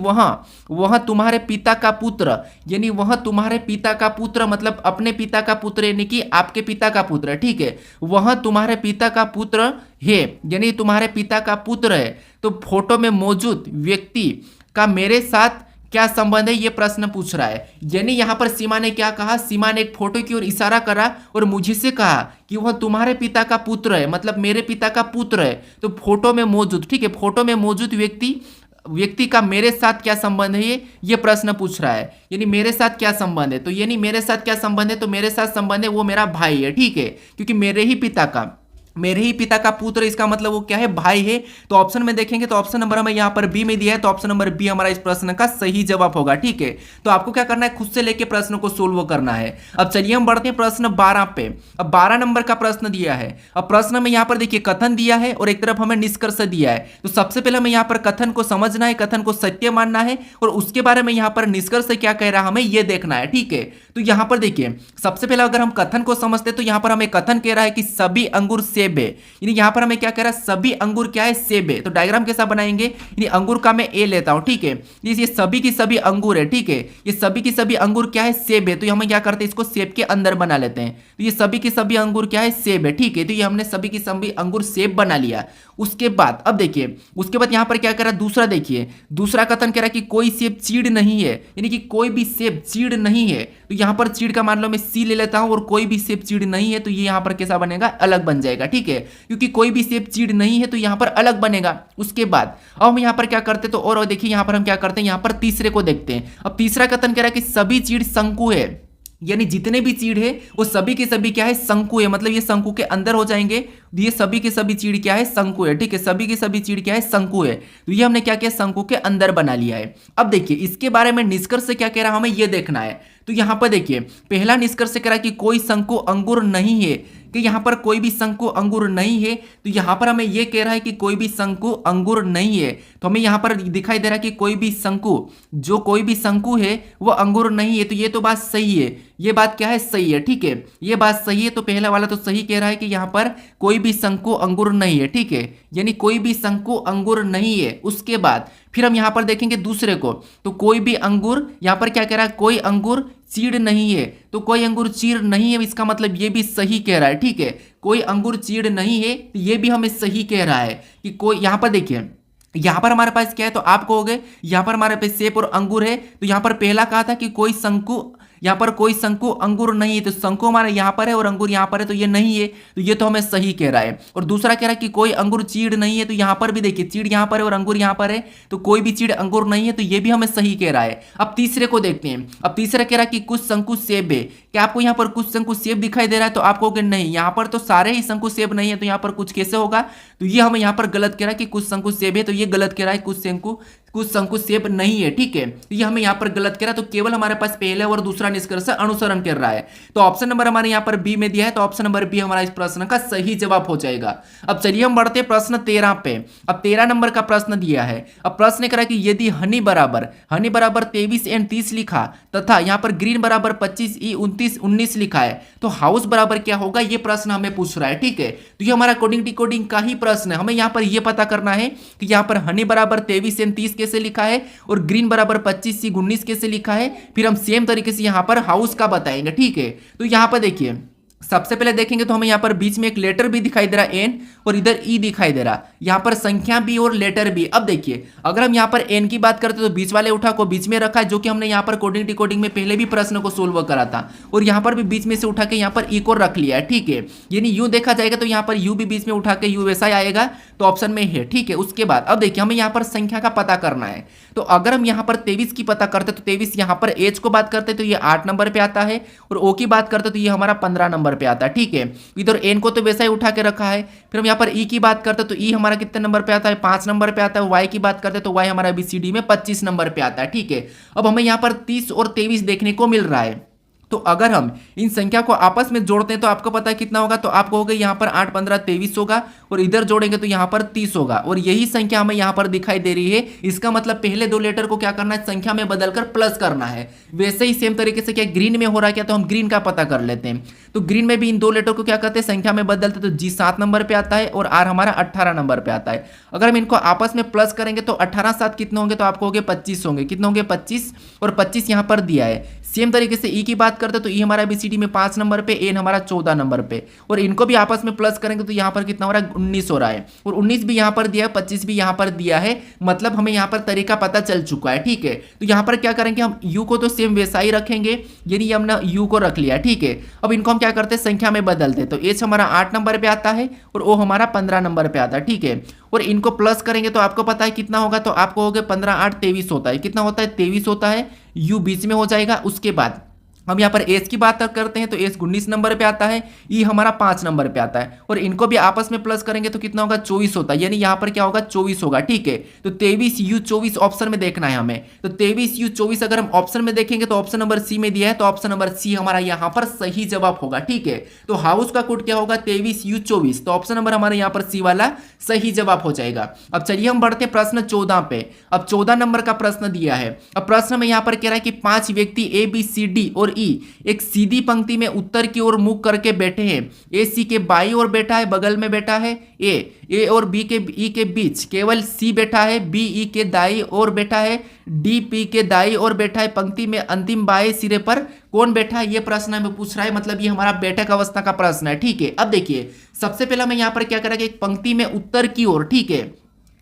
वह तुम्हारे पिता का पुत्र, यानी वह तुम्हारे पिता का पुत्र मतलब अपने पिता का पुत्र, यानी कि आपके पिता का पुत्र। ठीक है, वह तुम्हारे पिता का पुत्र है, यानी तुम्हारे पिता का पुत्र है। तो फोटो में मौजूद व्यक्ति का मेरे साथ क्या संबंध है, ये प्रश्न पूछ रहा है। यानी यहां पर सीमा ने क्या कहा, सीमा ने एक फोटो की ओर इशारा करा और मुझसे कहा कि वह तुम्हारे पिता का पुत्र है, मतलब मेरे पिता का पुत्र है। तो फोटो में मौजूद, ठीक है, फोटो में मौजूद व्यक्ति का मेरे साथ क्या संबंध है, ये प्रश्न पूछ रहा है। यानी मेरे साथ क्या संबंध है, तो यानी मेरे साथ क्या संबंध है, तो मेरे साथ संबंध है वो मेरा भाई है। ठीक है, क्योंकि मेरे ही पिता का पुत्र, इसका मतलब वो क्या है, भाई है। तो ऑप्शन में देखेंगे तो ऑप्शन नंबर हमें यहाँ पर बी में दिया है, तो ऑप्शन नंबर बी हमारा इस प्रश्न का सही जवाब होगा। ठीक है, तो आपको क्या करना है, खुद से लेके प्रश्न को सोल्व करना है। अब चलिए हम बढ़ते हैं प्रश्न 12 पे। अब 12 नंबर का प्रश्न दिया है। अब प्रश्न में यहाँ पर देखिए कथन दिया है और एक तरफ हमें निष्कर्ष दिया है। तो सबसे पहले हमें यहाँ पर कथन को समझना है, कथन को सत्य मानना है, और उसके बारे में यहाँ पर निष्कर्ष क्या कह रहा है हमें ये देखना है। ठीक है, तो यहाँ पर देखिए सबसे पहले अगर हम कथन को समझते तो यहाँ पर हमें कथन कह रहा है कि सभी अंगूर सेब है। यानी यहाँ पर हमें क्या कह रहा है, सभी अंगूर क्या है, सेब है। तो डायग्राम कैसा बनाएंगे, यानी अंगूर का मैं ए लेता हूं। ठीक है, ये सभी की सभी अंगूर है। ठीक है, ये सभी की सभी अंगूर क्या है, सेब है। तो हम क्या करते हैं, इसको सेब के अंदर बना लेते हैं। तो ये सभी की सभी अंगूर क्या है, सेब है। ठीक है, तो ये हमने सभी की सभी अंगूर सेब बना लिया। उसके बाद अब देखिए, उसके बाद यहाँ पर क्या कह रहा है, दूसरा देखिए, दूसरा कथन कह रहा है कि कोई सेब चीड़ नहीं है, यानी कि कोई भी सेब चीड़ नहीं है। तो यहाँ पर चीड़ का मान लो मैं सी ले लेता हूं और कोई भी सेब चीड़ नहीं है, तो ये यहाँ पर कैसा बनेगा, अलग बन जाएगा। ठीक है, क्योंकि कोई भी सेब चीड़ नहीं है तो यहाँ पर अलग बनेगा। उसके बाद अब हम यहाँ पर क्या करते हैं, तो और देखिए यहाँ पर हम क्या करते हैं, यहाँ पर तीसरे को देखते हैं। अब तीसरा कथन कह रहा है कि सभी चीड़ शंकु है, यानी जितने भी चीड़ है वो सभी के सभी क्या है, शंकु है। मतलब ये शंकु के अंदर हो जाएंगे। ये सभी के सभी चीड़ क्या है, शंकु है। ठीक है, सभी के सभी चीड़ क्या है, शंकु है। तो ये हमने क्या किया, शंकु के अंदर बना लिया है। अब देखिए इसके बारे में निष्कर्ष से क्या कह रहा है हमें ये देखना है। तो यहाँ पर देखिए पहला निष्कर्ष कह रहा है कि कोई शंकु अंगूर नहीं है, कि यहाँ पर कोई भी शंकु अंगूर नहीं है। तो यहाँ पर हमें यह कह रहा है कि कोई भी शंकु अंगूर नहीं है। तो हमें यहाँ पर दिखाई दे रहा है कि कोई भी शंकु है वो अंगूर नहीं है। तो ये तो बात सही है, ये बात क्या है, सही है। ठीक है, ये बात सही है। तो पहला वाला तो सही कह रहा है कि यहाँ पर कोई भी शंकु अंगूर नहीं है। ठीक है, यानी कोई भी शंकु अंगूर नहीं है। उसके बाद फिर हम यहाँ पर देखेंगे दूसरे को, तो कोई भी अंगूर, यहाँ पर क्या कह रहा है, कोई अंगूर चीड़ नहीं है। तो कोई अंगूर चीड़ नहीं है, इसका मतलब ये भी सही कह रहा है। ठीक है, कोई अंगूर चीड़ नहीं है, तो ये भी हमें सही कह रहा है कि कोई, यहाँ पर देखिए यहाँ पर हमारे पास क्या है, तो आप कहोगे यहाँ पर हमारे पास सेब और अंगूर है। तो यहाँ पर पहला कहा था कि कोई शंकु, यहाँ पर कोई शंकु अंगूर नहीं है। तो शंकु हमारा यहाँ पर है और अंगूर यहाँ पर है, तो ये नहीं है। तो ये तो हमें सही कह रहा है। और दूसरा कह रहा है कि कोई अंगूर चीड़ नहीं है। तो यहाँ पर भी देखिए चीड़ यहाँ पर है और अंगूर यहाँ पर है, तो कोई भी चीड़ अंगूर नहीं है। तो ये भी हमें सही कह रहा है। अब तीसरे को देखते हैं। अब तीसरा कह रहा है कि कुछ शंकु सेब है। क्या आपको यहाँ पर कुछ शंकु सेब दिखाई दे रहा है? तो आप कहोगे नहीं, यहाँ पर तो सारे ही शंकु सेब नहीं है, तो यहाँ पर कुछ कैसे होगा? तो ये हमें यहाँ पर गलत कह रहा है कि कुछ शंकु सेब है, तो ये गलत कह रहा है, कुछ शंकु सेब नहीं है। ठीक है, तो ये हमें यहाँ पर गलत कह रहा है। तो केवल हमारे पास पहले और दूसरा निष्कर्ष अनुसरण कर रहा है। तो ऑप्शन नंबर हमारे यहाँ पर बी में दिया है, तो ऑप्शन नंबर बी हमारा इस प्रश्न का सही जवाब हो जाएगा। अब चलिए हम बढ़ते हैं प्रश्न 13 पे। अब 13 नंबर का प्रश्न दिया है। अब प्रश्न कह रहा है कि यदि हनी बराबर 23 एंड 30 लिखा तथा यहाँ पर ग्रीन बराबर 25 ई 29 19 लिखा है, तो हाउस बराबर क्या होगा? ये प्रश्न हमें पूछ रहा है। ठीक है, तो ये हमारा कोडिंग डिकोडिंग का ही प्रश्न है। हमें यहाँ पर यह पता करना है कि यहाँ पर हनी बराबर 23 एंड 30 कैसे लिखा है और ग्रीन बराबर 25 सी 19 कैसे लिखा है, फिर हम सेम तरीके से यहाँ पर हाउस का बताएंगे। ठीक है, तो यहाँ पर देखिए सबसे पहले देखेंगे तो हमें यहाँ पर बीच में एक लेटर भी दिखाई दे रहा है एन, और इधर ई दिखाई दे रहा, यहाँ पर संख्या भी और लेटर भी। अब देखिए अगर हम यहाँ पर एन की बात करते तो बीच वाले उठा को बीच में रखा है, जो कि हमने यहाँ पर कोडिंग डिकोडिंग में पहले भी प्रश्न को सोल्व करा था, और यहाँ पर भी बीच में से उठा के यहाँ पर ई को रख लिया है। ठीक है, यानी यू देखा जाएगा तो यहाँ पर यू भी बीच में उठा के यू वैसा ही आएगा, तो ऑप्शन में है। ठीक है, उसके बाद अब देखिए हमें यहाँ पर संख्या का पता करना है, तो अगर हम यहाँ पर 23 की पता करते तो 23 यहाँ पर एच को बात करते तो ये 8 नंबर पे आता है, और ओ की बात करते तो ये हमारा 15 नंबर पे आता है। ठीक है, इधर एन को तो वैसा ही उठा के रखा है। फिर हम यहाँ पर ई की बात करते तो ई हमारा कितने नंबर पे आता है, 5 नंबर पे आता है। वाई की बात करते तो वाई हमारा बीसीडी में 25 नंबर पे आता है। ठीक है, अब हमें यहाँ पर 30 और 23 देखने को मिल रहा है, तो अगर हम इन संख्या को आपस में जोड़ते हैं तो आपको पता है कितना होगा, तो आपको होगा यहाँ पर 8 15 23 होगा, और इधर जोड़ेंगे तो यहाँ पर 30 होगा, और यही संख्या हमें यहाँ पर दिखाई दे रही है। इसका मतलब पहले दो लेटर को क्या करना है, संख्या में बदलकर प्लस करना है। वैसे ही सेम तरीके से क्या ग्रीन में हो रहा है क्या, तो हम ग्रीन का पता कर लेते हैं। तो ग्रीन में भी इन दो लेटर को क्या करते हैं, संख्या में बदलते, तो जी 7 नंबर पे आता है और आर हमारा 18 नंबर पे आता है। अगर हम इनको आपस में प्लस करेंगे तो 18 7 कितने होंगे, तो आपको होंगे 25 होंगे। कितने होंगे, 25, और 25 यहाँ पर दिया है। सेम तरीके से ई की बात करते तो ई हमारा बीसीडी में 5 नंबर पे, एन हमारा 14 नंबर पे, और इनको भी आपस में प्लस करेंगे तो यहाँ पर कितना हो रहा है, 19 हो रहा है, और 19 भी यहाँ पर दिया है, 25 भी यहाँ पर दिया है। मतलब हमें यहाँ पर तरीका पता चल चुका है। ठीक है, तो यहाँ पर क्या करेंगे, हम यू को तो सेम वैसा ही रखेंगे, यानी हमने यू को रख लिया। ठीक है, अब इनको हम क्या करते हैं, संख्या में बदलते, तो एच हमारा 8 नंबर पे आता है और ओ हमारा 15 नंबर पे आता है। ठीक है, और इनको प्लस करेंगे तो आपको पता है कितना होगा, तो आपको हो गया 15 8 23 होता है। कितना होता है, 23 होता है। यू बीच में हो जाएगा। उसके बाद हम यहाँ पर एस की बात करते हैं तो एस 19 नंबर पे आता है, ई हमारा 5 नंबर पे आता है, और इनको भी आपस में प्लस करेंगे तो कितना होगा, 24 होता है, यानी यहाँ पर क्या होगा, 24 होगा। ठीक है, तो 23 यू 24 ऑप्शन में देखना है हमें, तो 23 यू 24 अगर हम ऑप्शन में देखेंगे तो ऑप्शन नंबर सी में दिया है, तो ऑप्शन नंबर सी हमारा यहाँ पर सही जवाब होगा। ठीक है, तो हाउस का कोड क्या होगा, 23 यू 24, तो ऑप्शन नंबर हमारे यहाँ पर सी वाला सही जवाब हो जाएगा। अब चलिए हम बढ़ते हैं प्रश्न 14 पे। अब 14 नंबर का प्रश्न दिया है। अब प्रश्न में यहाँ पर कह रहा है कि 5 व्यक्ति ए बी सी डी और ई एक सीधी पंक्ति में उत्तर की ओर मुख करके बैठे हैं। ए सी के बाई ओर बैठा है, बगल में बैठा है ए और बी के ई के बीच केवल सी बैठा है, बी ई के दाई ओर बैठा है, डी पी के दाई ओर बैठा है। पंक्ति में अंतिम बाएं सिरे पर कौन बैठा है, ये प्रश्न हमें पूछ रहा है। मतलब ये हमारा बैठक अवस्था का प्रश्न है। ठीक है, अब देखिए सबसे पहले मैं यहाँ पर क्या करेंगे, एक पंक्ति में उत्तर की ओर। ठीक है,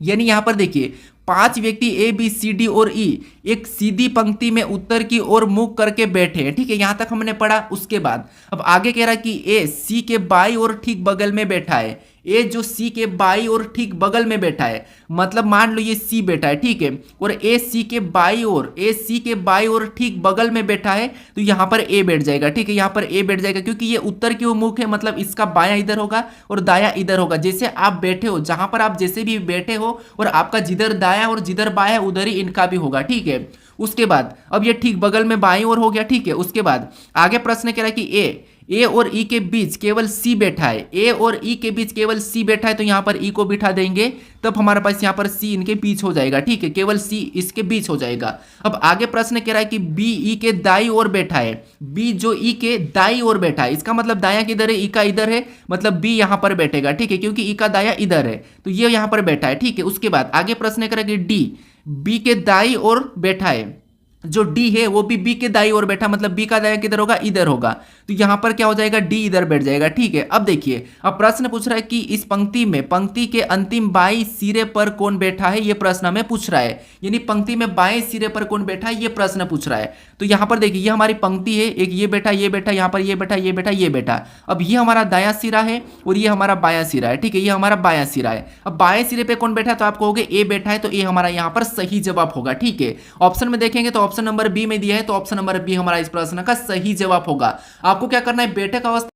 यानी यहाँ पर देखिए 5 व्यक्ति ए बी सी डी और ई एक सीधी पंक्ति में उत्तर की ओर मुख करके बैठे हैं। ठीक है, यहां तक हमने पढ़ा। उसके बाद अब आगे कह रहा है कि ए सी के बाई और ठीक बगल में बैठा है। ए जो सी के बाई और ठीक बगल में बैठा है, मतलब मान लो ये सी बैठा है। ठीक है, और ए सी के बाई और ठीक बगल में बैठा है, तो यहां पर ए बैठ जाएगा। ठीक है, यहां पर ए बैठ जाएगा क्योंकि ये उत्तर की ओर मुख है, मतलब इसका बायां इधर होगा और दायां इधर होगा। जैसे आप बैठे हो, जहां पर आप जैसे भी बैठे हो और आपका जिधर दायां और जिधर बायां उधर ही इनका भी होगा। ठीक है, उसके बाद अब ये ठीक बगल में बाईं ओर हो गया। ठीक है, उसके बाद आगे प्रश्न कह रहा है कि ए और ई के बीच केवल सी बैठा है। ए और ई के बीच केवल सी बैठा है, तो यहां पर ई को बिठा देंगे, तब हमारे पास यहां पर सी इनके बीच हो जाएगा। ठीक है, केवल सी इसके बीच हो जाएगा। अब आगे प्रश्न कह रहा है कि बी ई के दाई ओर बैठा है। बी जो ई के दाई ओर बैठा है, इसका मतलब दाया किधर है, ई का इधर है, मतलब बी यहां पर बैठेगा। ठीक है, क्योंकि ई का दाया इधर है, तो ये यहां पर बैठा है। ठीक है, उसके बाद आगे प्रश्न कह रहा है कि डी बी के दाई ओर बैठा है। जो डी है वो भी बी के दाई ओर बैठा, मतलब बी का दाया किधर होगा, इधर होगा, तो यहां पर क्या हो जाएगा, डी इधर बैठ जाएगा। ठीक है, अब देखिए अब प्रश्न पूछ रहा है कि इस पंक्ति में पंक्ति के अंतिम बाएं सिरे पर कौन बैठा है, ये प्रश्न हमें पूछ रहा है। यानी पंक्ति में बाएं सिरे पर कौन बैठा है, ये प्रश्न पूछ रहा है। तो यहां पर देखिए ये हमारी पंक्ति है, एक ये बैठा, ये बैठा, यहां पर ये बैठा, ये बैठा, ये बैठा। अब ये हमारा दायां सिरा है और ये हमारा बायां सिरा है। ठीक है, ये हमारा बायां सिरा है। अब बाएं सिरे पे कौन बैठा है, तो आप कहोगे ए बैठा है, तो ए हमारा यहां पर सही जवाब होगा। ठीक है, ऑप्शन में देखेंगे तो ऑप्शन नंबर बी में दिया है, तो ऑप्शन नंबर बी हमारा इस प्रश्न का सही जवाब होगा। आपको क्या करना है, बैठक अवस्था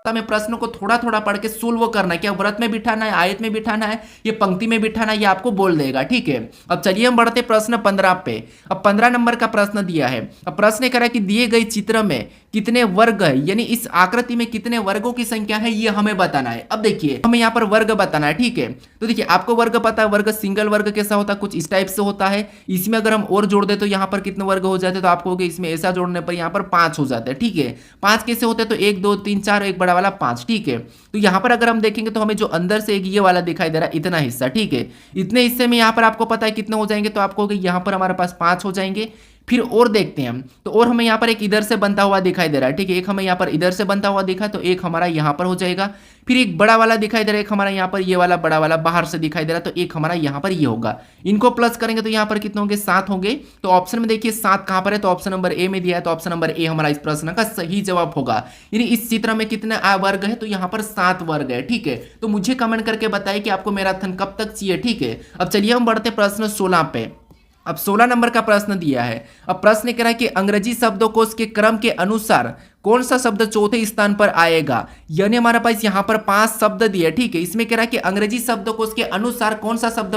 में प्रश्नों को थोड़ा थोड़ा पढ़ के सोल्व करना है। क्या व्रत में बिठाना है, आयत में बिठाना है, ये पंक्ति में बिठाना है, ये आपको बोल देगा। ठीक है, अब चलिए हम बढ़ते प्रश्न 15 पे। अब 15 नंबर का प्रश्न दिया है। अब प्रश्न कह रहा है कि दिए गए चित्र में कितने वर्ग है, यानी इस आकृति में कितने वर्गों की संख्या है ये हमें बताना है। अब देखिए हमें यहाँ पर वर्ग बताना है, ठीक है। तो देखिए आपको वर्ग पता है, वर्ग सिंगल वर्ग कैसा होता है, कुछ इस टाइप से होता है। इसमें अगर हम और जोड़ दे तो यहाँ पर कितने वर्ग हो जाते हैं, तो आपको इसमें ऐसा जोड़ने पर यहाँ पर 5 हो जाते हैं, ठीक है। 5 कैसे होते हैं, तो 1 2 3 4 एक बड़ा वाला 5, ठीक है। तो यहाँ पर अगर हम देखेंगे तो हमें जो अंदर से एक ये वाला दिखाई दे रहा है इतना हिस्सा, ठीक है। इतने हिस्से में यहाँ पर आपको पता है कितने हो जाएंगे, तो आपको यहाँ पर हमारे पास 5 हो जाएंगे। फिर और देखते हैं हम, तो और हमें यहाँ पर एक इधर से बनता हुआ दिखाई दे रहा है, ठीक है। एक हमें यहाँ पर इधर से बनता हुआ दिखा, तो एक हमारा यहाँ पर हो जाएगा। फिर एक बड़ा वाला दिखाई दे रहा है, एक हमारा यहाँ पर ये वाला बड़ा वाला बाहर से दिखाई दे रहा है, तो एक हमारा यहाँ पर ये होगा। इनको प्लस करेंगे तो यहाँ पर कितने होंगे, 7 होंगे। तो ऑप्शन में देखिए 7 कहाँ पर है, तो ऑप्शन नंबर ए में दिया है, तो ऑप्शन नंबर ए हमारा इस प्रश्न का सही जवाब होगा। यानी इस चित्र में कितने वर्ग है, तो यहाँ पर 7 वर्ग है, ठीक है। तो मुझे कमेंट करके बताइए कि आपको मैराथन कब तक चाहिए, ठीक है। अब चलिए हम बढ़ते प्रश्न 16 पे। अब 16 नंबर का प्रश्न दिया है। अब प्रश्न कह रहा है कि अंग्रेजी शब्दकोश के क्रम के अनुसार कौन सा शब्द चौथे स्थान पर आएगा। यानी हमारे पास यहाँ पर 5 शब्द दिए, ठीक है। इसमें कह रहा है कि अंग्रेजी शब्दकोश के अनुसार कौन सा शब्द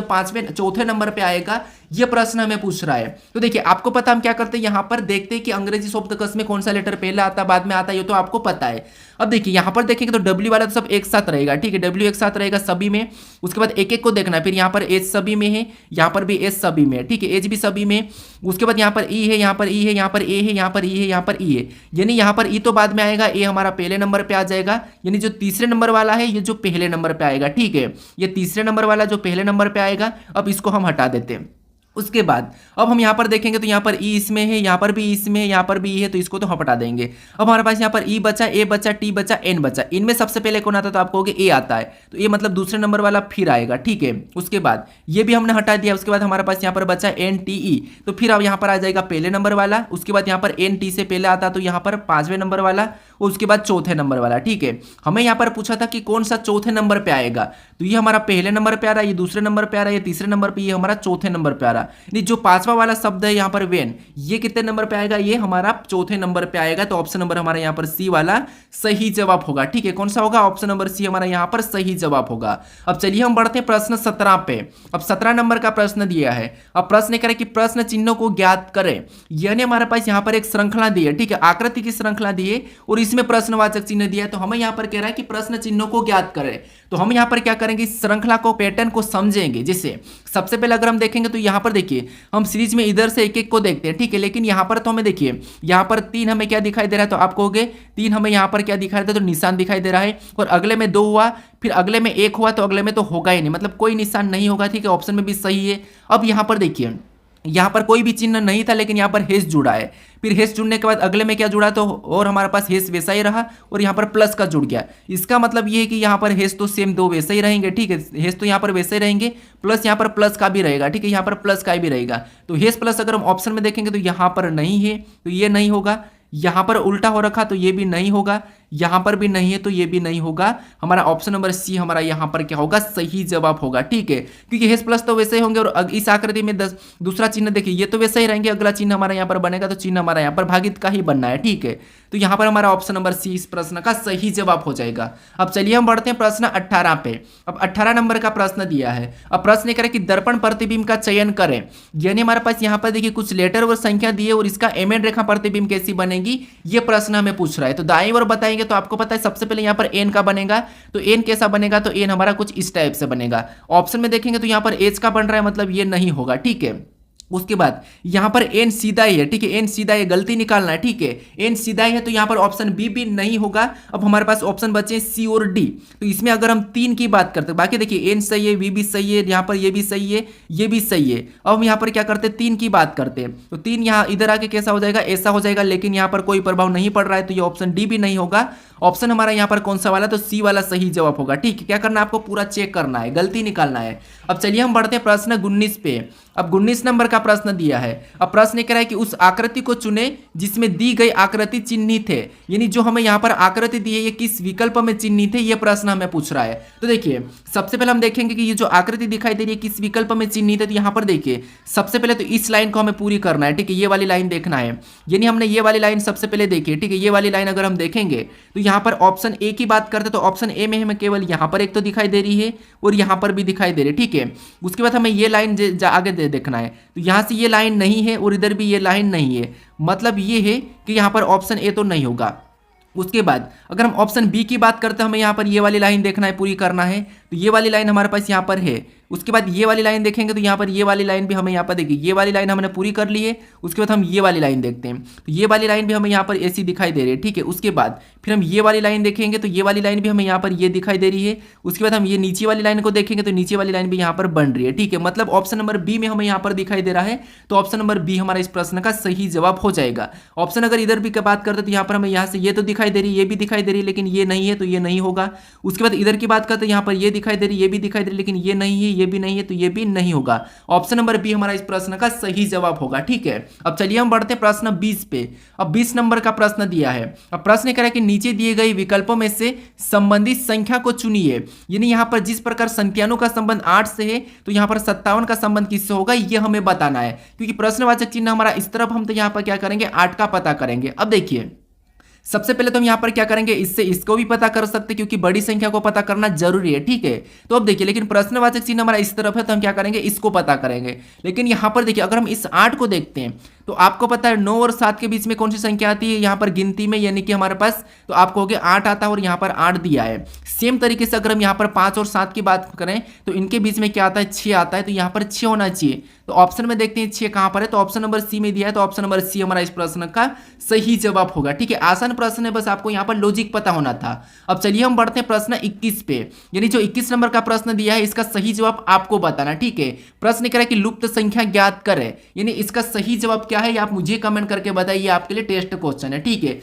चौथे नंबर पे आएगा, यह प्रश्न हमें पूछ रहा है। तो देखिए आपको पता हम क्या करते हैं, यहाँ पर देखते हैं कि अंग्रेजी शब्दकोश में कौन सा लेटर पहले आता है बाद में आता है, ये तो आपको पता है। अब देखिए यहाँ पर देखेंगे तो डब्ल्यू वाला तो सब एक साथ रहेगा, ठीक है। डब्ल्यू एक साथ रहेगा सभी में। उसके बाद एक एक को देखना है, फिर यहाँ पर एच सभी में है, यहाँ पर भी एच सभी में, ठीक है। एच भी सभी में। उसके बाद यहाँ पर ई है, यहाँ पर ई है, यहाँ पर ए है, यहाँ पर ई है, यहाँ पर ई है। यानी यहाँ पर ई तो बाद में आएगा, ए हमारा पहले नंबर पे आ जाएगा। यानी जो तीसरे नंबर वाला है ये जो पहले नंबर पे आएगा, ठीक है। ये तीसरे नंबर वाला जो पहले नंबर पे आएगा, अब इसको हम हटा देते हैं। उसके बाद अब हम यहाँ पर देखेंगे तो यहाँ पर ई इसमें है, यहाँ पर भी इसमें है, यहाँ पर भी ई है, तो इसको तो हम हटा देंगे। अब हमारे पास यहाँ पर ई बचा, ए बचा, टी बचा, एन बचा। इनमें सबसे पहले कौन आता है, तो आप कहोगे ए आता है, तो ये मतलब दूसरे नंबर वाला फिर आएगा, ठीक है। उसके बाद ये भी हमने हटा दिया। उसके बाद हमारे पास यहाँ पर बचा एन टी ई, तो फिर अब यहाँ पर आ जाएगा पहले नंबर वाला। उसके बाद यहाँ पर एन टी से पहले आता तो यहाँ पर 5वें नंबर वाला, और उसके बाद चौथे नंबर वाला, ठीक है। हमें यहाँ पर पूछा था कि कौन सा चौथे नंबर पे आएगा, तो ये हमारा पहले नंबर पे आ रहा है, ये दूसरे नंबर पे आ रहा है, ये तीसरे नंबर पे, ये हमारा चौथे नंबर पे आ रहा है। जो 5वां वाला शब्द है यहाँ पर वेन, ये कितने नंबर पे आएगा, ये हमारा चौथे नंबर पे आएगा। तो ऑप्शन नंबर हमारा यहाँ पर सी वाला सही जवाब होगा, ठीक है। कौन सा होगा, ऑप्शन नंबर सी हमारा यहाँ पर सही जवाब होगा। अब चलिए हम बढ़ते हैं प्रश्न 17 पे। अब 17 नंबर का प्रश्न दिया है। अब प्रश्न करें कि प्रश्न चिन्हों को ज्ञात करें। यानी हमारे पास यहाँ पर एक श्रृंखला दी है, ठीक है, आकृति की श्रृंखला दी है और इसमें प्रश्नवाचक चिन्ह दिया है। तो हमें यहाँ पर कह रहा है कि प्रश्न चिन्हों को ज्ञात करें। तो हम यहाँ पर क्या करेंगे, श्रृंखला को, पैटर्न को समझेंगे। जैसे सबसे पहले अगर हम देखेंगे तो यहाँ पर देखिए हम सीरीज में इधर से एक एक को देखते हैं, ठीक है। लेकिन यहाँ पर तो हमें देखिए यहाँ पर 3 हमें क्या दिखाई दे रहा है, तो आप कहोगे 3 हमें यहाँ पर क्या दिखाई दे रहा है, तो निशान दिखाई दे रहा है। और अगले में 2 हुआ, फिर अगले में 1 हुआ, तो अगले में तो होगा ही नहीं, मतलब कोई निशान नहीं होगा, ठीक है। ऑप्शन में भी सही है। अब यहाँ पर देखिए यहाँ पर कोई भी चिन्ह नहीं था, लेकिन यहाँ पर हेस जुड़ा है। फिर हेस जुड़ने के बाद अगले में क्या जुड़ा, तो और हमारे पास हेस वैसा ही रहा, और यहाँ पर प्लस का जुड़ गया। इसका मतलब ये है कि यहाँ पर हेस तो सेम 2 वैसे ही रहेंगे, ठीक है। हेस तो यहाँ पर वैसे ही रहेंगे, प्लस यहाँ पर प्लस का भी रहेगा, ठीक है। यहाँ पर प्लस का भी रहेगा। तो हेस प्लस अगर हम ऑप्शन में देखेंगे तो यहाँ पर नहीं है, तो ये नहीं होगा। यहाँ पर उल्टा हो रखा तो ये भी नहीं होगा, यहाँ पर भी नहीं है तो ये भी नहीं होगा। हमारा ऑप्शन नंबर सी हमारा यहाँ पर क्या होगा, सही जवाब होगा, ठीक है। क्योंकि हेस प्लस तो वैसे ही होंगे, और इस आकृति में दूसरा चिन्ह देखिए ये तो वैसे ही रहेंगे। अगला चिन्ह हमारा यहाँ पर बनेगा, तो चिन्ह हमारा यहाँ पर भागित का ही बनना है, ठीक है। तो यहाँ पर हमारा ऑप्शन नंबर सी इस प्रश्न का सही जवाब हो जाएगा। अब चलिए हम बढ़ते हैं प्रश्न 18 पे। अब 18 नंबर का प्रश्न दिया है। अब प्रश्न करें कि दर्पण प्रतिबिंब का चयन करें। यानी हमारे पास यहाँ पर देखिए कुछ लेटर और संख्या दी है, और इसका एम एन रेखा प्रतिबिंब कैसी बनेगी, ये प्रश्न हमें पूछ रहा है। तो दाएं ओर बताएंगे तो आपको पता है सबसे पहले यहाँ पर एन का बनेगा, तो एन कैसा बनेगा, तो एन हमारा कुछ इस टाइप से बनेगा। ऑप्शन में देखेंगे तो यहाँ पर एच का बन रहा है, मतलब ये नहीं होगा, ठीक है। उसके बाद यहाँ पर एन सीधा ही है, ठीक है। एन सीधा है, गलती निकालना है, ठीक है। एन सीधा ही है, तो यहाँ पर ऑप्शन बी भी नहीं होगा। अब हमारे पास ऑप्शन बचे सी और डी। तो इसमें अगर हम 3 की बात करते हैं, बाकी देखिए एन सही है, वी भी सही है, यहाँ पर ये भी सही है, ये भी सही है। अब हम यहाँ पर क्या करते हैं, 3 की बात करते हैं। तो 3 यहाँ इधर आके कैसा हो जाएगा, ऐसा हो जाएगा। लेकिन यहाँ पर कोई प्रभाव नहीं पड़ रहा है, तो ये ऑप्शन डी भी नहीं होगा। ऑप्शन हमारा यहाँ पर कौन सा वाला, तो सी वाला सही जवाब होगा, ठीक है। क्या करना है, आपको पूरा चेक करना है, गलती निकालना है। अब चलिए हम बढ़ते हैं प्रश्न 19 पे। अब 19 नंबर का प्रश्न दिया है। अब प्रश्न कह रहा है कि उस आकृति को चुने जिसमें दी गई आकृति चिन्हित है। यानी जो हमें यहाँ पर आकृति दी है ये किस विकल्प में चिन्हित है, ये प्रश्न हमें पूछ रहा है। तो देखिए सबसे पहले हम देखेंगे कि ये जो आकृति दिखाई दे रही है किस विकल्प में चिन्हित है। तो यहाँ पर देखिए सबसे पहले तो इस लाइन को हमें पूरी करना है, ठीक है। ये वाली लाइन देखना है, यानी हमने ये वाली लाइन सबसे पहले देखी, ठीक है। ये वाली लाइन अगर हम देखेंगे तो यहाँ पर ऑप्शन ए की बात करते तो ऑप्शन ए में हमें केवल यहाँ पर एक तो दिखाई दे रही है और यहाँ पर भी दिखाई दे रही है, ठीक है। उसके बाद हमें ये लाइन आगे देखना है। तो यहाँ से ये लाइन नहीं है और इधर भी ये लाइन नहीं है, मतलब ये है कि यहाँ पर ऑप्शन ए तो नहीं होगा। उसके बाद अगर हम ऑप्शन बी की बात करते हैं, हमें यहाँ पर ये वाली लाइन देखना है, पूरी करना है, तो ये वाली लाइन हमारे पास यहाँ पर है। उसके बाद ये वाली लाइन देखेंगे तो यहाँ पर ये वाली लाइन भी हमें यहाँ पर देखिए, ये वाली लाइन हमने पूरी कर ली है। उसके बाद हम ये वाली लाइन देखते हैं, तो ये वाली लाइन भी हमें यहाँ पर ऐसी दिखाई दे रही है, ठीक है। उसके बाद फिर हम ये वाली लाइन देखेंगे तो ये वाली लाइन भी हमें यहाँ पर ये दिखाई दे रही है। उसके बाद हम ये नीचे वाली लाइन को देखेंगे तो नीचे वाली लाइन भी यहाँ पर बन रही है, ठीक है। मतलब ऑप्शन नंबर बी में हमें यहाँ पर दिखाई दे रहा है, तो ऑप्शन नंबर बी हमारा इस प्रश्न का सही जवाब हो जाएगा। ऑप्शन अगर इधर भी की बात करते तो यहाँ पर हमें यहाँ से ये तो दिखाई दे रही है, ये भी दिखाई दे रही है, लेकिन ये नहीं है, तो ये नहीं होगा। उसके बाद इधर की बात करते हैं, यहाँ पर ये दिखाई दे रही है, ये भी दिखाई दे रही है, लेकिन ये नहीं है, ये भी नहीं है, तो ये भी नहीं होगा। ऑप्शन नंबर बी हमारा इस प्रश्न का सही जवाब होगा, ठीक है। अब चलिए हम बढ़ते हैं प्रश्न 20 पे। अब 20 नंबर का प्रश्न दिया है। अब प्रश्न कह रहा है कि नीचे दिए गए विकल्पों में से संबंधित संख्या को चुनिए। यानी यहाँ पर जिस प्रकार संख्याओं का संबंध 8 से है, तो यहाँ पर 57 का संबंध किससे होगा, ये हमें बताना है। क्योंकि प्रश्नवाचक चिन्ह हमारा इस तरफ, हम तो यहाँ पर क्या करेंगे, 8 का पता करेंगे। अब देखिए सबसे पहले तो हम यहाँ पर क्या करेंगे, इससे इसको भी पता कर सकते हैं, क्योंकि बड़ी संख्या को पता करना जरूरी है, ठीक है। तो अब देखिए, लेकिन प्रश्नवाचक चिन्ह हमारा इस तरफ है, तो हम क्या करेंगे, इसको पता करेंगे। लेकिन यहाँ पर देखिए, अगर हम इस 8 को देखते हैं तो आपको पता है 9 और 7 के बीच में कौन सी संख्या आती है यहाँ पर गिनती में, यानी कि हमारे पास, तो आपको हो गया 8 आता है और यहाँ पर 8 दिया है। सेम तरीके से अगर हम यहाँ पर 5 और 7 की बात करें तो इनके बीच में क्या आता है, 6 आता है, तो यहाँ पर 6 होना चाहिए। तो ऑप्शन में देखते हैं 6 कहाँ पर है, तो ऑप्शन नंबर सी में दिया है, तो ऑप्शन नंबर सी हमारा इस प्रश्न का सही जवाब होगा, ठीक है। आसान प्रश्न है, बस आपको यहाँ पर लॉजिक पता होना था। अब चलिए हम बढ़ते हैं प्रश्न 21 पे। यानी जो 21 नंबर का प्रश्न दिया है, इसका सही जवाब आपको बताना, ठीक है। प्रश्न कह रहा है कि लुप्त संख्या ज्ञात करें, यानी इसका सही जवाब क्या है, ये आप मुझे कमेंट करके बताइए, आपके लिए टेस्ट क्वेश्चन है, ठीक है।